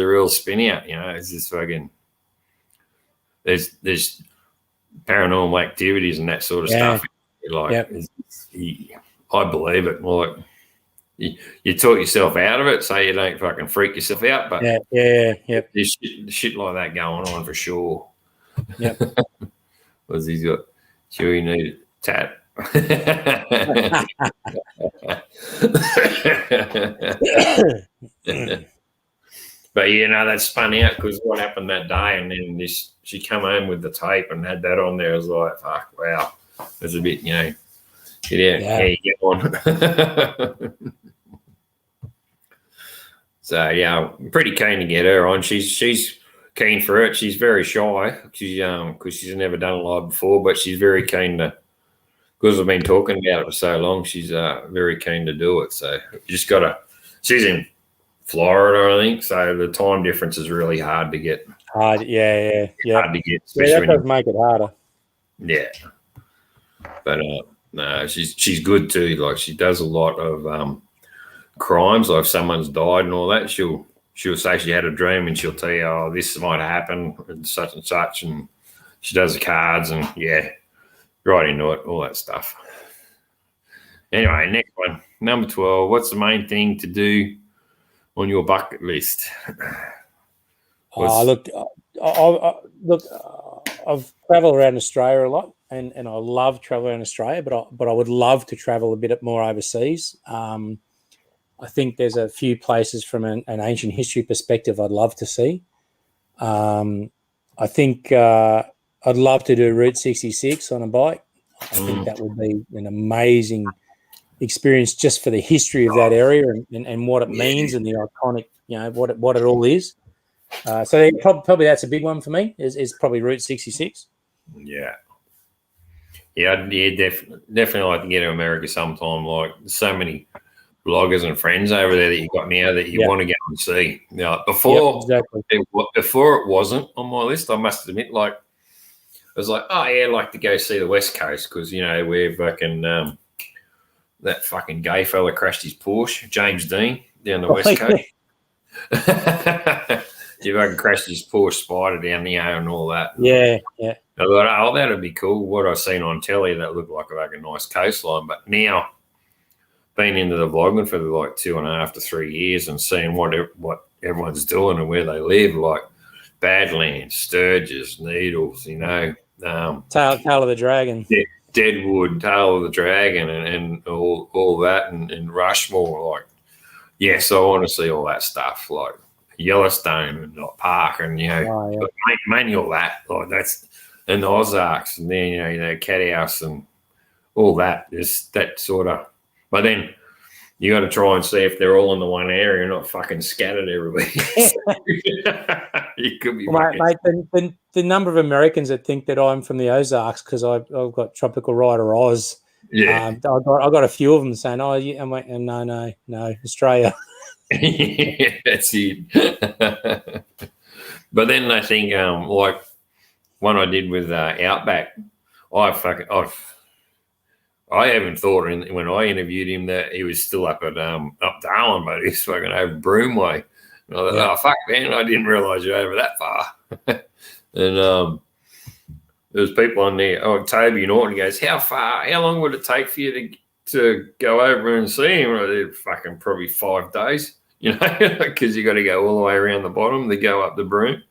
real spin out, it's just fucking, there's paranormal activities and that sort of stuff. I believe it. Like, you talk yourself out of it so you don't fucking freak yourself out, but there's shit like that going on for sure. Yep. Because he's got, Chewy needed tat. But that's spun out because what happened that day, and then she come home with the tape and had that on there. I was like, fuck, wow, it's a bit, get out, how you get on. So I'm pretty keen to get her on. She's keen for it. She's very shy. Because she's never done a live before, but she's very keen to. Because I've been talking about it for so long, she's very keen to do it. So you just got to. She's in Florida, I think. So the time difference is really hard to get. Hard to get, especially that does make it harder. Yeah, but no, she's good too. Like, she does a lot of crimes. Like, if someone's died and all that, she'll say she had a dream and she'll tell you, oh, this might happen and such, and she does the cards and right into it, all that stuff. Anyway, next one, number 12. What's the main thing to do on your bucket list? I've traveled around Australia a lot. and I love traveling in Australia, but I would love to travel a bit more overseas. I think there's a few places from an ancient history perspective I'd love to see. I think I'd love to do Route 66 on a bike. I think that would be an amazing experience just for the history of that area and what it means and the iconic, what it all is. So probably that's a big one for me is probably Route 66. Yeah. Yeah, definitely like to get to America sometime. Like so many bloggers and friends over there that you got now that you want to go and see. Now, before it wasn't on my list, I must admit, like, I was like, oh, yeah, I'd like to go see the West Coast because, we're fucking that fucking gay fella crashed his Porsche, James Dean, down the West Coast. He fucking crashed his Porsche Spider down the A and all that. Yeah. I thought, oh, that'd be cool. What I've seen on telly, that looked like a nice coastline. But now, being into the vlogging for like 2.5 to 3 years and seeing what everyone's doing and where they live, like Badlands, Sturgis, Needles, Tail of the Dragon. Yeah, Deadwood, Tail of the Dragon, and all that, and Rushmore. Like, yes, I want to see all that stuff, like Yellowstone and like Park, and mainly all that. Like that's and the Ozarks, and then Cat House and all that. Is that sort of, but then you got to try and see if they're all in the one area, not fucking scattered everywhere. You could be mate, the number of Americans that think that I'm from the Ozarks because I've got Tropical Rider Oz. Yeah, I got a few of them saying, "Oh, yeah," I'm like, no, Australia." Yeah, that's it. But then I think, like one I did with Outback, I haven't thought when I interviewed him that he was still up at up Darwin, but he's fucking over Broomway. And I thought, oh fuck, man, I didn't realise you're over that far. And there was people on there. Oh, Toby Norton goes, how long would it take for you to go over and see him? I did fucking probably 5 days, because you got to go all the way around the bottom to go up the Broom.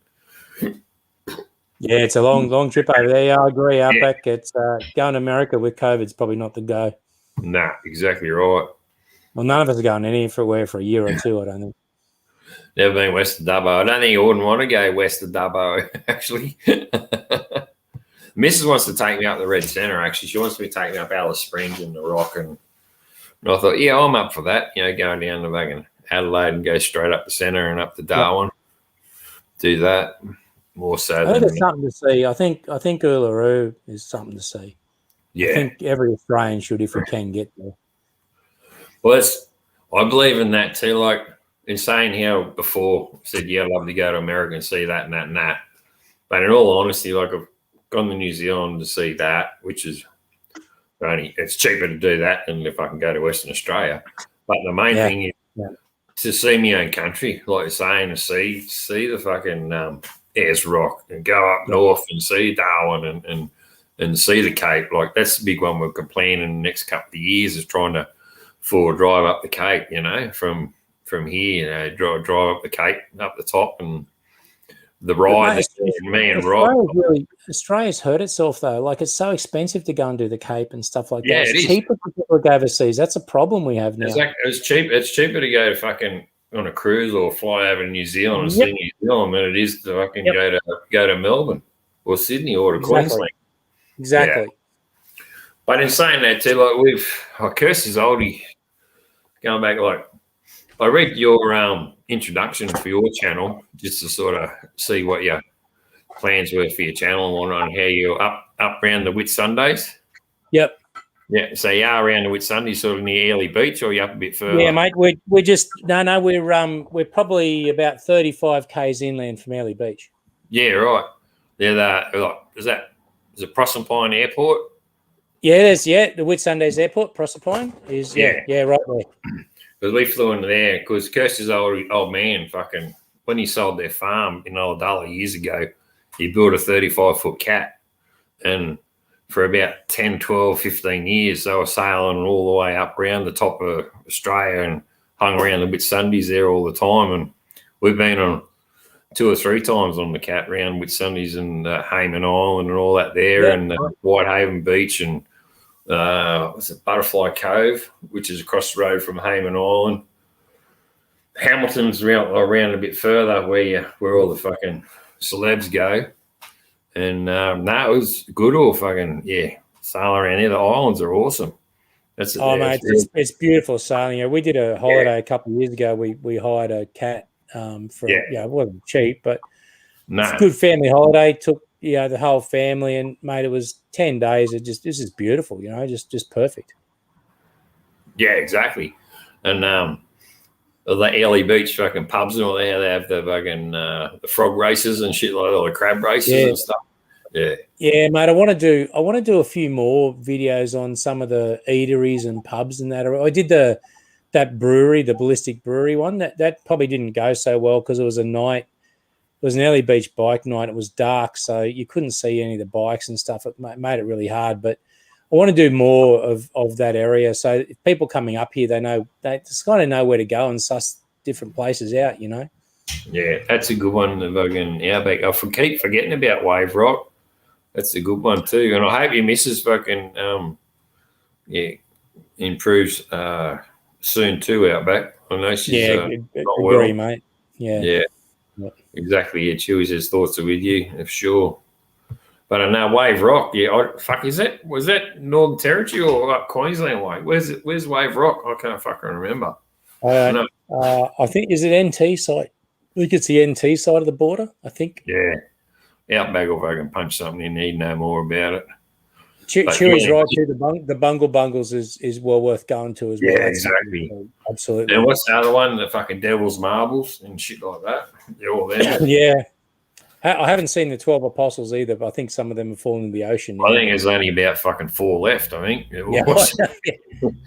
Yeah, it's a long trip over there. Yeah, I agree. Outback, it's going to America with COVID's probably not the go. Nah, exactly right. Well, none of us are going anywhere for a year or two, I don't think. Never been west of Dubbo. I don't think I wouldn't want to go west of Dubbo, actually. Mrs. wants to take me up the Red Centre, actually. She wants me to take me up Alice Springs and the Rock. And I thought, yeah, I'm up for that, going down to fucking Adelaide and go straight up the centre and up to Darwin. Do that. More so I think it's something to see. I think Uluru is something to see. Yeah. I think every Australian should, if we can, get there. Well, I believe in that too. Like in saying how before I said, yeah, I'd love to go to America and see that and that and that. But in all honesty, like I've gone to New Zealand to see that, which is it's cheaper to do that than if I can go to Western Australia. But the main thing is to see my own country, like you're saying, to see the fucking Ayers Rock and go up north and see Darwin and see the Cape. Like that's the big one we're planning in the next couple of years is trying to drive up the Cape, from here, drive up the Cape, up the top and the ride. Me and Rob. Australia's hurt itself though. Like it's so expensive to go and do the Cape and stuff like that. Yeah, it's cheaper for people to go overseas. That's a problem we have now. Exactly. It's cheaper to go to fucking on a cruise or fly over to New Zealand and see New Zealand than it is to fucking go to Melbourne or Sydney or to Queensland. Exactly. Yeah. But in saying that too, like Kirsty's oldie going back, like I read your introduction for your channel just to sort of see what your plans were for your channel and on how you're up around the Whitsundays. Yep. Yeah, so you are around the Whitsunday, sort of near Airlie Beach, or you up a bit further? Yeah, mate. We're just we're probably about 35 k's inland from Airlie Beach. Yeah, right. Yeah, is it Proserpine Airport? Yeah, the Whitsundays Airport, Proserpine is right there. Because we flew into there because Kirsty's old man, fucking when he sold their farm in Ulladulla years ago, he built a 35-foot cat, and for about 10, 12, 15 years, they were sailing all the way up around the top of Australia and hung around the Whitsundays there all the time. And we've been on 2 or 3 times on the cat round with Sundays and Hayman Island and all that there, and Whitehaven Beach and what's it, Butterfly Cove, which is across the road from Hayman Island. Hamilton's around a bit further where all the fucking celebs go. And it was good all fucking, sailing around here. The islands are awesome. Mate, it's beautiful sailing. We did a holiday a couple of years ago. We hired a cat it wasn't cheap, but it's a good family holiday. Took the whole family, and mate, it was 10 days. This is beautiful, just perfect. Yeah, exactly. And the Early Beach fucking pubs and all there, they have the fucking the frog races and shit, like all the crab races and stuff. Yeah, mate. I want to do a few more videos on some of the eateries and pubs and that. I did that brewery, the Ballistic Brewery one. That probably didn't go so well because it was a night. It was an Early Beach bike night. It was dark, so you couldn't see any of the bikes and stuff. It made it really hard. But I want to do more of that area. So if people coming up here, they just kind of know where to go and suss different places out. Yeah, that's a good one. The fucking Outback. I keep forgetting about Wave Rock. That's a good one too, and I hope your missus fucking improves soon too. Outback. I know she's agree, well. Mate. Yeah, exactly. Yeah, Chewy's his thoughts are with you, for sure. But I know Wave Rock. Yeah, was that Northern Territory or up Queensland way? Where's Wave Rock? I can't fucking remember. I think is it NT side. I think it's the NT side of the border. I think. Yeah. Outback will fucking punch something in. Need know more about it. Chewy's right too. The Bungle Bungles is well worth going to as well. Yeah, exactly. Absolutely. And what's the other one? The fucking Devil's Marbles and shit like that. They're all there. Yeah. I haven't seen the 12 Apostles either, but I think some of them have fallen in the ocean. I think there's only about fucking 4 left, I think. Yeah. Well,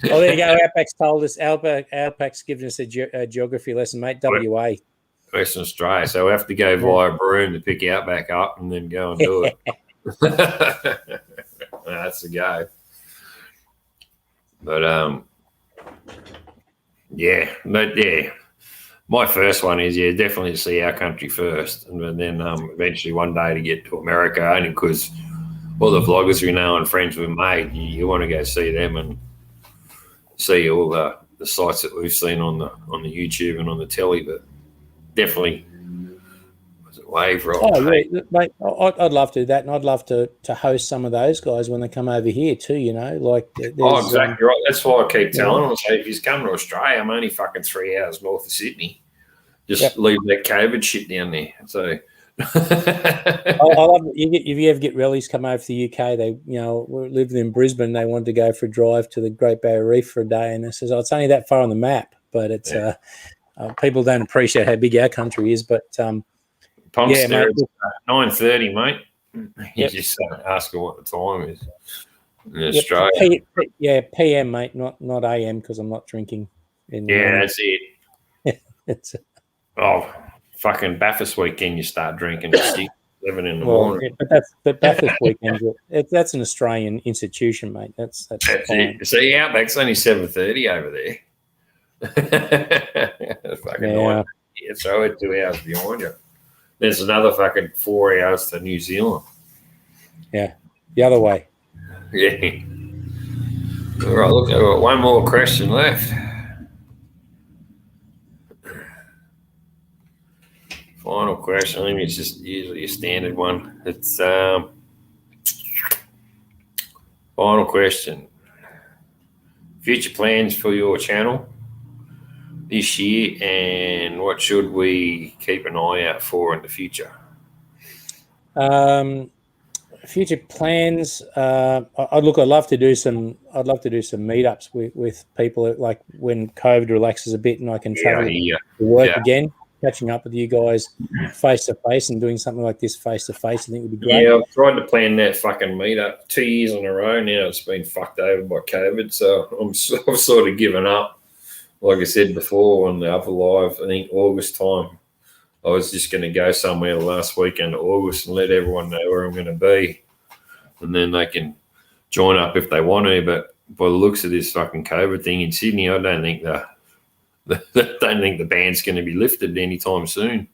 there you go. Outback's told us. Outback's given us a geography lesson, mate. WA. Western Australia. So we have to go via Broome to pick Outback up and then go and do it. That's the go. But, my first one is, definitely to see our country first. And then eventually one day to get to America, only because all the vloggers we know and friends we've made, you want to go see them and see all the sites that we've seen on the YouTube and on the telly. But definitely, was it Wave Rock? Oh, yeah, mate, I'd love to do that, and I'd love to host some of those guys when they come over here too, exactly right. That's why I keep telling them, if you come to Australia, I'm only fucking 3 hours north of Sydney. Just leave that COVID shit down there. So I love it. If you ever get rallies come over to the UK, they lived in Brisbane, they wanted to go for a drive to the Great Barrier Reef for a day, and they says, it's only that far on the map, but it's people don't appreciate how big our country is, but Punk's there at 9:30, mate. You just ask her what the time is in Australia. PM, mate, not AM, because I'm not drinking. That's it. It's fucking Bathurst weekend, you start drinking at 6, 7 in the morning. But Bathurst weekend, that's an Australian institution, mate. That's it. See, Outback's only 7:30 over there. Fucking 9. So we're 2 hours behind you. There's another fucking 4 hours to New Zealand. Yeah, the other way. Yeah. All right, look, I've got one more question left. Final question. I think it's just usually a standard one. It's final question. Future plans for your channel this year, and what should we keep an eye out for in the future? Future plans. I'd love to do some meetups with people, like when COVID relaxes a bit and I can travel to work again. Catching up with you guys face to face and doing something like this face to face, I think would be great. Yeah, I've tried to plan that fucking meetup 2 years in a row now. It's been fucked over by COVID, so I've sort of given up. Like I said before on the other live, I think August time, I was just going to go somewhere the last weekend of August and let everyone know where I'm going to be, and then they can join up if they want to. But by the looks of this fucking COVID thing in Sydney, I don't think the ban's going to be lifted anytime soon.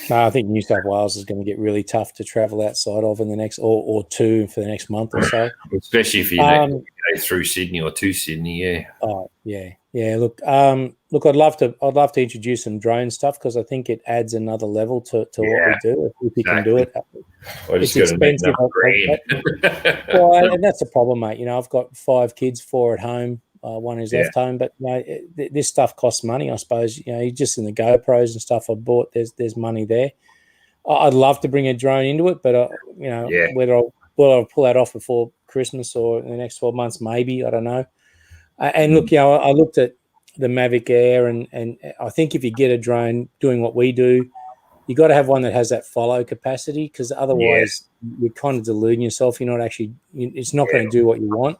No, I think New South Wales is going to get really tough to travel outside of in the next or two for the next month or so. Especially if you go through Sydney or to Sydney, yeah. Oh, yeah. Look, I'd love to introduce some drone stuff because I think it adds another level to what we do if you can do it. It's expensive. Well, and that's the problem, mate. You know, I've got 5 kids, 4 at home. One is left home, but you know, this stuff costs money, I suppose. You know, just in the GoPros and stuff I bought, there's money there. I'd love to bring a drone into it, but you know, whether I'll pull that off before Christmas or in the next 12 months, maybe, I don't know. And look, you know, I looked at the Mavic Air, and I think if you get a drone doing what we do, you got to have one that has that follow capacity, because otherwise you're kind of deluding yourself. You're not actually, it's not going to do what you want.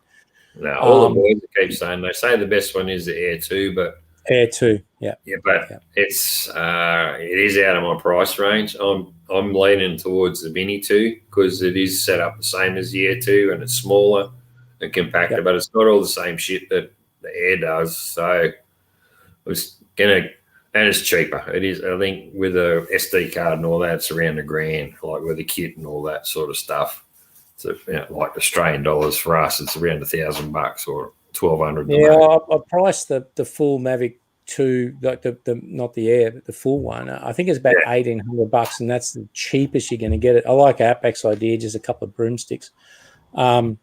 No, all the boys keep saying, they say the best one is the Air 2, but Air 2, but it's it is out of my price range. I'm leaning towards the Mini 2 because it is set up the same as the Air 2 and it's smaller and compacted, but it's got all the same shit that the Air does. So it's gonna, and it's cheaper. It is, I think, with a SD card and all that, it's around $1,000, like with the kit and all that sort of stuff. So, you know, like Australian dollars for us, it's around $1,000 or $1,200. Yeah, I priced the full Mavic 2, like the not the Air, but the full one. I think it's about $1,800, and that's the cheapest you're going to get it. I like Outback's idea, just a couple of broomsticks. Look,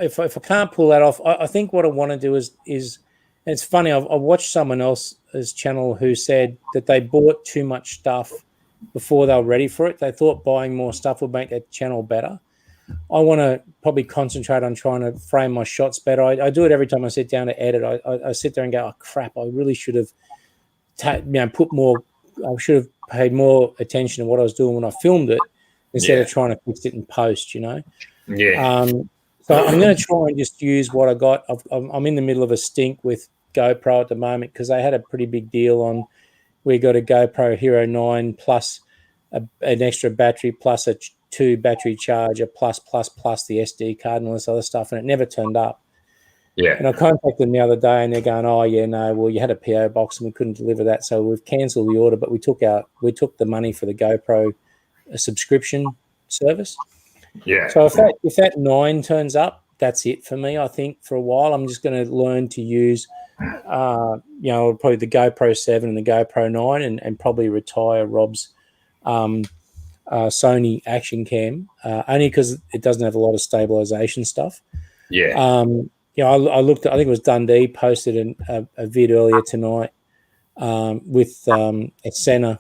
if I can't pull that off, I think what I want to do is and it's funny, I watched someone else's channel who said that they bought too much stuff before they were ready for it. They thought buying more stuff would make their channel better. I want to probably concentrate on trying to frame my shots better. I do it every time I sit down to edit. I sit there and go, oh, crap, I really should have put more, I should have paid more attention to what I was doing when I filmed it instead of trying to fix it in post, you know? Yeah. So I'm going to try and just use what I got. I'm in the middle of a stink with GoPro at the moment because they had a pretty big deal on. We got a GoPro Hero 9 plus an extra battery plus a 2 battery charger plus the SD card and all this other stuff, and it never turned up. Yeah. And I contacted them the other day, and they're going, "Oh yeah, no, well you had a PO box and we couldn't deliver that, so we've cancelled the order, but we took the money for the GoPro subscription service." Yeah. So if that 9 turns up, that's it for me. I think for a while I'm just going to learn to use, probably the GoPro 7 and the GoPro 9, and probably retire Rob's Sony Action Cam, only because it doesn't have a lot of stabilization stuff. Yeah. I looked at, I think it was Dundee posted a vid earlier tonight with a center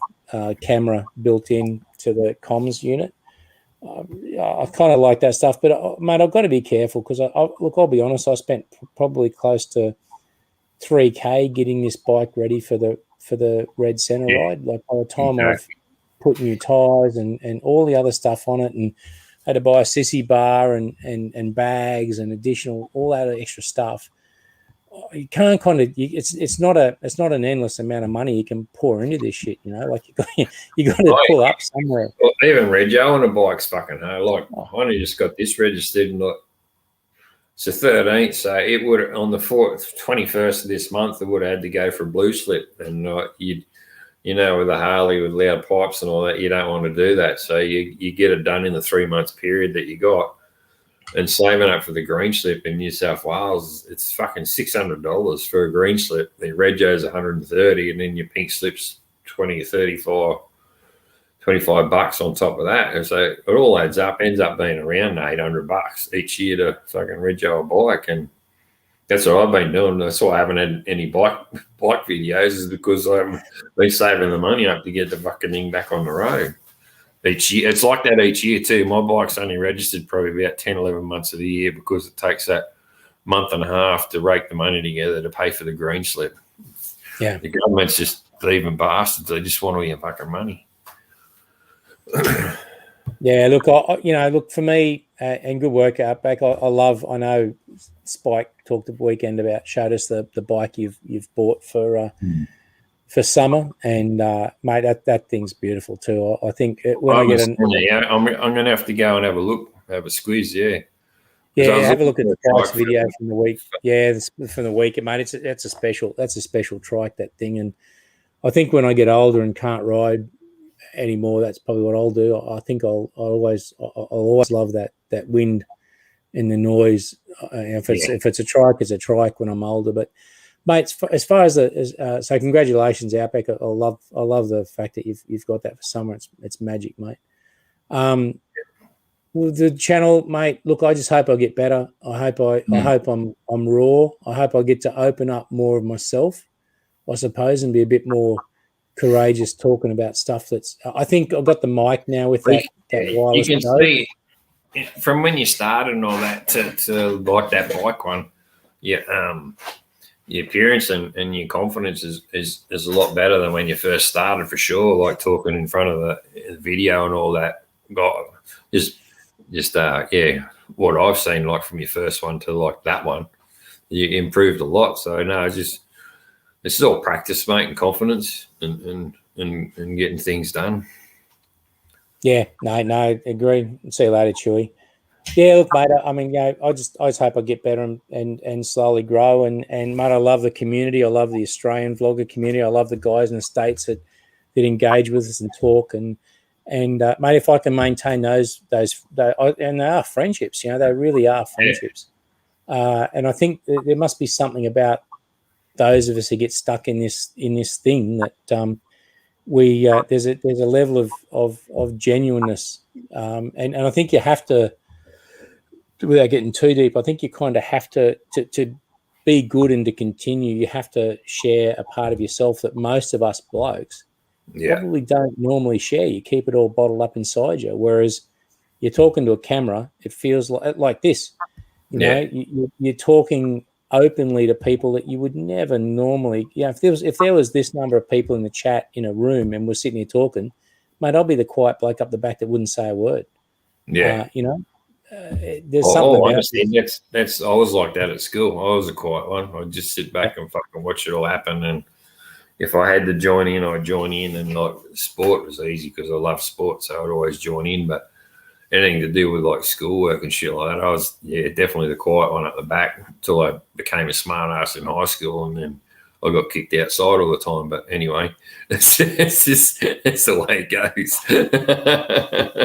camera built in to the comms unit. I kind of like that stuff, but mate, I've got to be careful because I'll be honest. I spent probably close to $3,000 getting this bike ready for the Red Center ride. Like by the time I've put new tires and all the other stuff on it, and had to buy a sissy bar and bags and additional all that extra stuff. You can't it's not an endless amount of money you can pour into this shit, you know. Like you got to pull up somewhere. Well, even Rego on a bike's fucking hard. Like I only just got this registered, and look, it's the 13th, so it would on the 21st of this month it would have had to go for a blue slip, and you know, with a Harley with loud pipes and all that, you don't want to do that. So you get it done in the 3 months period that you got. And saving up for the green slip in New South Wales, it's fucking $600 for a green slip. The Rego's $130, and then your pink slip's $20 or $25 on top of that. And so it all adds up, ends up being around $800 each year to fucking Rego a bike. And that's what I've been doing. That's why I haven't had any bike videos, is because I haven't been saving the money up to get the fucking thing back on the road. Each year, it's like that each year too. My bike's only registered probably about 10, 11 months of the year because it takes that month and a half to rake the money together to pay for the green slip. Yeah. The government's just thieving bastards. They just want all your fucking money. Yeah, look, for me, and good work, Outback. I know Spike talked the weekend about, showed us the bike you've bought for summer, and mate, that thing's beautiful too. I think when I'm going to have to go and have a look, have a squeeze. Yeah, Yeah, have a look at the trikes video from the week. Yeah, from the week, mate. That's a special trike, that thing. And I think when I get older and can't ride anymore, that's probably what I'll do. I think I'll always love that wind and the noise. If it's a trike, it's a trike when I'm older. But mate, as far as so congratulations, Outback. I love the fact that you've got that for summer. It's magic, mate. With the channel, mate. Look, I just hope I get better. I hope I'm raw. I hope I get to open up more of myself, I suppose, and be a bit more courageous talking about stuff that's. I think I've got the mic now with that wireless. You can see from when you started and all that to like that bike one. Yeah, your appearance and your confidence is a lot better than when you first started, for sure. Like talking in front of the video and all that. God, what I've seen, like from your first one to like that one, you improved a lot. So no, it's all practice, mate, and confidence and getting things done. Yeah, no, agree. See you later, Chewy. Yeah, look, mate. I mean, I just hope I get better and slowly grow. And mate, I love the community. I love the Australian vlogger community. I love the guys in the States that engage with us and talk. And mate, if I can maintain those, and they are friendships. They really are friendships. Yeah. And I think there must be something about those of us who get stuck in this thing that there's a level of genuineness, and I think you have to, without getting too deep, I think you kind of have to be good and to continue. You have to share a part of yourself that most of us blokes probably don't normally share. You keep it all bottled up inside you, whereas you're talking to a camera, it feels like this. You're talking openly to people that you would never normally. If there was this number of people in the chat in a room and we're sitting here talking, mate, I'll be the quiet bloke up the back that wouldn't say a word. Yeah, there's something about honestly, that's I was like that at school. I was a quiet one. I'd just sit back and fucking watch it all happen. And if I had to join in, I'd join in. And like sport was easy because I love sport, so I'd always join in. But anything to do with like schoolwork and shit like that, I was definitely the quiet one at the back until I became a smart ass in high school, and then I got kicked outside all the time. But anyway, it's the way it goes.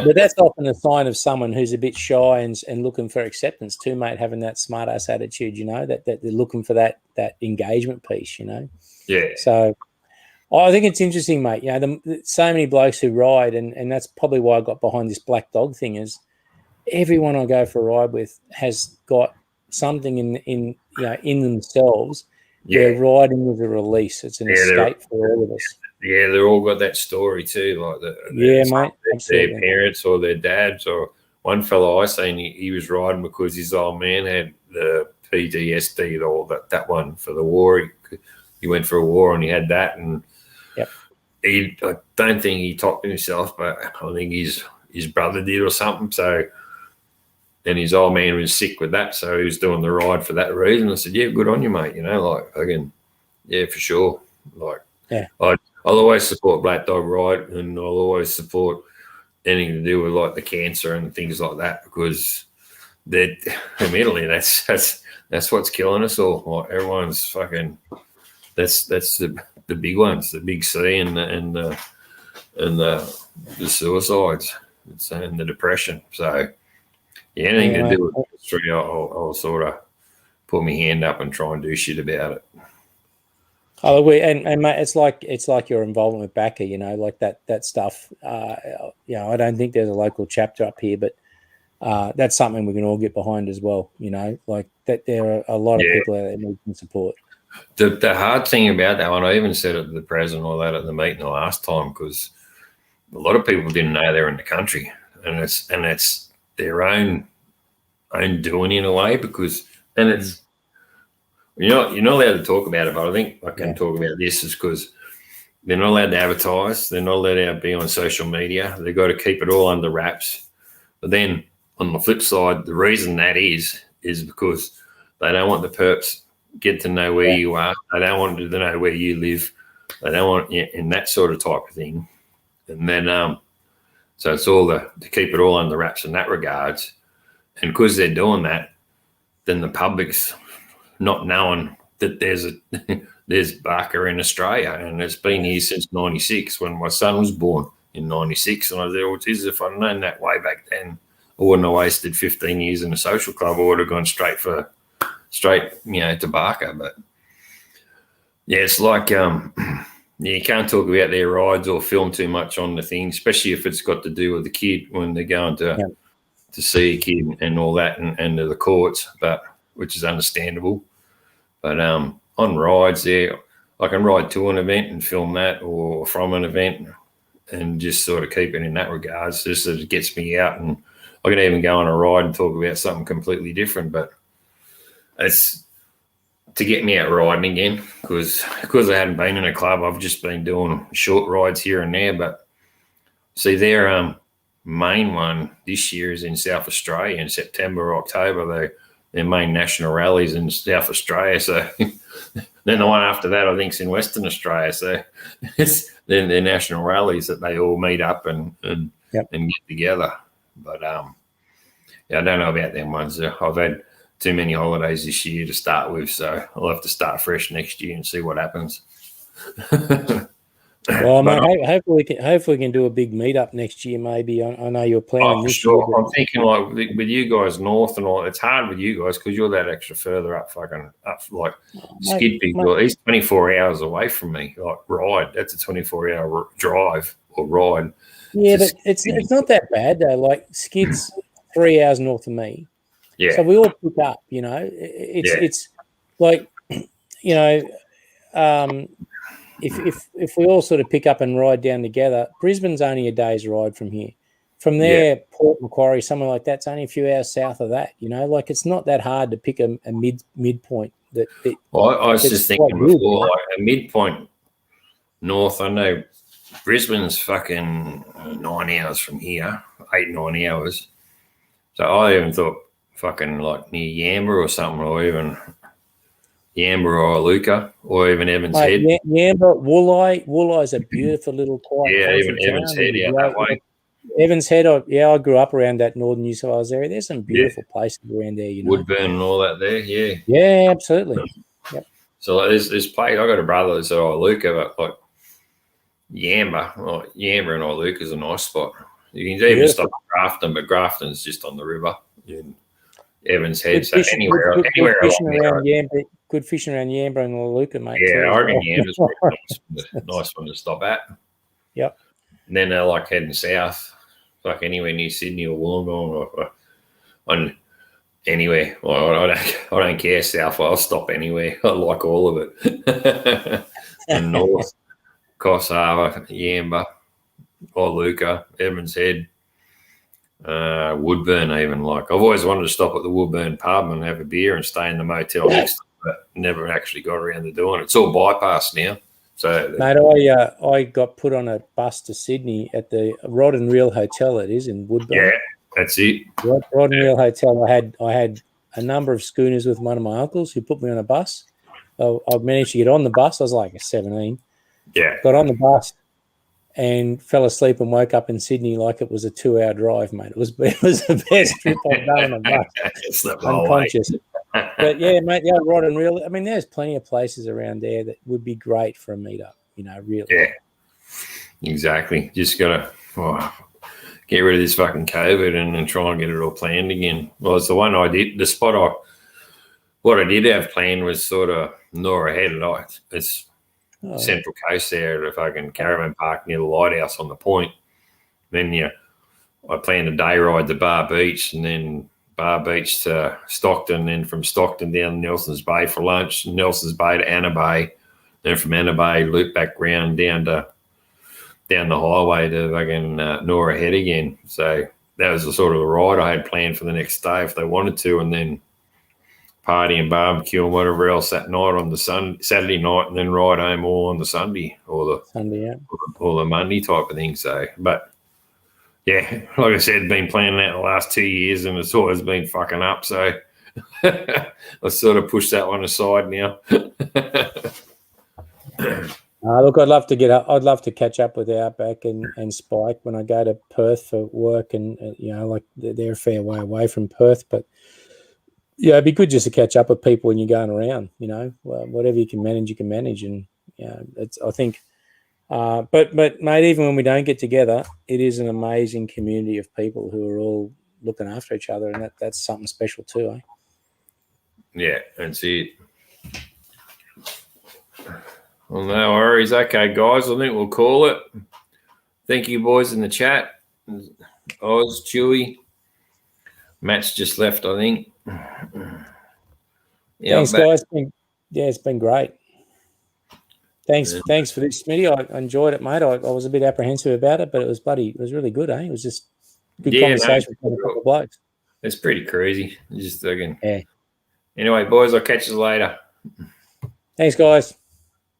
But that's often a sign of someone who's a bit shy and looking for acceptance too, mate, having that smart ass attitude, that they're looking for that engagement piece, Yeah. So I think it's interesting, mate. So many blokes who ride, and that's probably why I got behind this black dog thing, is everyone I go for a ride with has got something in themselves. Yeah. Where riding is a release. It's an escape for all of us. Yeah, they're all got that story too, like mate, their parents or their dads. Or one fellow I seen, he was riding because his old man had the PTSD, or that one for the war. He went for a war and he had that, and I don't think he talked to himself, but I think his brother did or something. So, and his old man was sick with that, so he was doing the ride for that reason. I said, "Yeah, good on you, mate." For sure. I'll always support Black Dog Ride, and I'll always support anything to do with like the cancer and things like that, because admittedly that's what's killing us all. Like everyone's fucking. That's the big ones, the big C and the suicides, and the depression. So anything to do with history, I'll sort of put my hand up and try and do shit about it. Oh, and mate, it's like your involvement with Backer, like that stuff. I don't think there's a local chapter up here, but that's something we can all get behind as well. Like that, there are a lot of people out there that need some support. The hard thing about that one, I even said it to the president or that at the meeting the last time, because a lot of people didn't know they're in the country, and it's their own doing in a way, because it's. You're not allowed to talk about it, but I think I can talk about this is because they're not allowed to advertise. They're not allowed to be on social media. They've got to keep it all under wraps. But then on the flip side, the reason that is because they don't want the perps get to know where you are. They don't want to know where you live. They don't want and that sort of type of thing. And then so it's all to keep it all under wraps in that regards. And because they're doing that, than the public's not knowing that there's Barker in Australia, and it's been here since '96 when my son was born in '96. And I said, well, geez, if I'd known that way back then, I wouldn't have wasted 15 years in a social club. I would have gone straight, to Barker. But yeah, it's like you can't talk about their rides or film too much on the thing, especially if it's got to do with the kid when they're going to see a kid and all that, and to the courts, but which is understandable. But on rides there, I can ride to an event and film that, or from an event, and just sort of keep it in that regard. So just that it gets me out, and I can even go on a ride and talk about something completely different. But it's to get me out riding again, because I hadn't been in a club. I've just been doing short rides here and there. But see, their main one this year is in South Australia in September or October. Their main national rallies in South Australia. So then the one after that, I think, is in Western Australia. So it's then their national rallies that they all meet up and get together. But I don't know about them ones. I've had too many holidays this year to start with, so I'll have to start fresh next year and see what happens. Well, mate, hopefully we can do a big meetup next year. Maybe I know you're planning this sure. year. I'm thinking like with you guys north and all. It's hard with you guys because you're that extra further up, like Skid Pig. Well, he's 24 hours away from me. Like ride, that's a 24-hour drive or ride. Yeah, but it's not that bad though. Like Skid's 3 hours north of me. Yeah. So we all pick up. It's like If we all sort of pick up and ride down together, Brisbane's only a day's ride from here. From there, Port Macquarie, somewhere like that's only a few hours south of that. Like it's not that hard to pick a midpoint. I was just thinking before, like a midpoint north. I know Brisbane's fucking 9 hours from here, 8-9 hours. So I even thought fucking like near Yamba or something, or even Yamba or Luca, or even Evans Head. Yamba, Woolai's a beautiful little quiet. Yeah, even Evans Head out that way. Evans Head, I grew up around that northern New South Wales area. There's some beautiful places around there. Woodburn and all that there. Yeah. Yeah, absolutely. Yep. So like, there's place. I got a brother that's at Iluka, but like Yamba and Iluka is a nice spot. You can even stop at Grafton, but Grafton's just on the river. Evans Head, so anywhere around Yamba. Good fishing around Yamba and Iluka, mate. Yeah, I reckon Yamba's a nice one to stop at. Yep. And then they're like heading south, like anywhere near Sydney or Wollongong or on anywhere. Well, I don't care south. I'll stop anywhere. I like all of it. And north, Coss Harbour, Yamba, Iluka, Evans Head, Woodburn. Even like I've always wanted to stop at the Woodburn pub and have a beer and stay in the motel next to it, but never actually got around to doing it. It's all bypassed now. So, mate, I got put on a bus to Sydney at the Rod and Reel Hotel. It is in Woodburn. Yeah, that's it. Rod and Reel Hotel. I had a number of schooners with one of my uncles who put me on a bus. I managed to get on the bus. I was like 17. Yeah. Got on the bus and fell asleep and woke up in Sydney like it was a 2-hour drive, mate. It was the best trip I've done on a bus. It's the unconscious. But yeah, mate, the old Rod and Reel. I mean, there's plenty of places around there that would be great for a meetup. Really. Yeah, exactly. Just gotta get rid of this fucking COVID and try and get it all planned again. Well, it's the one I did. The spot what I did have planned was sort of Nora Head. It's Central Coast there at a fucking caravan park near the lighthouse on the point. Then I planned a day ride to Bar Beach and then Bar Beach to Stockton, then from Stockton down to Nelson's Bay for lunch, Nelson's Bay to Anna Bay, then from Anna Bay loop back round down the highway to fucking Nora Head again. So that was the sort of the ride I had planned for the next day if they wanted to, and then party and barbecue and whatever else that night on the Saturday night, and then ride home all on the Sunday or the Monday type of thing. So, but yeah, like I said, been planning that the last 2 years and it's always been fucking up. So I sort of pushed that one aside now. Look, I'd love to catch up with Outback and Spike when I go to Perth for work, and like they're a fair way away from Perth, but Yeah, it'd be good just to catch up with people when you're going around. Whatever you can manage, and it's. I think. But mate, even when we don't get together, it is an amazing community of people who are all looking after each other, and that's something special too, eh? Yeah, that's it. Well, no worries. Okay, guys, I think we'll call it. Thank you, boys, in the chat. Oz, Chewy. Matt's just left, I think. Yeah, thanks, guys. It's been great. Thanks for this, Smitty. I enjoyed it, mate. I was a bit apprehensive about it, but it was really good, eh? It was just good conversation with a couple of blokes. It's pretty crazy. Just again. Yeah. Anyway, boys, I'll catch you later. Thanks, guys.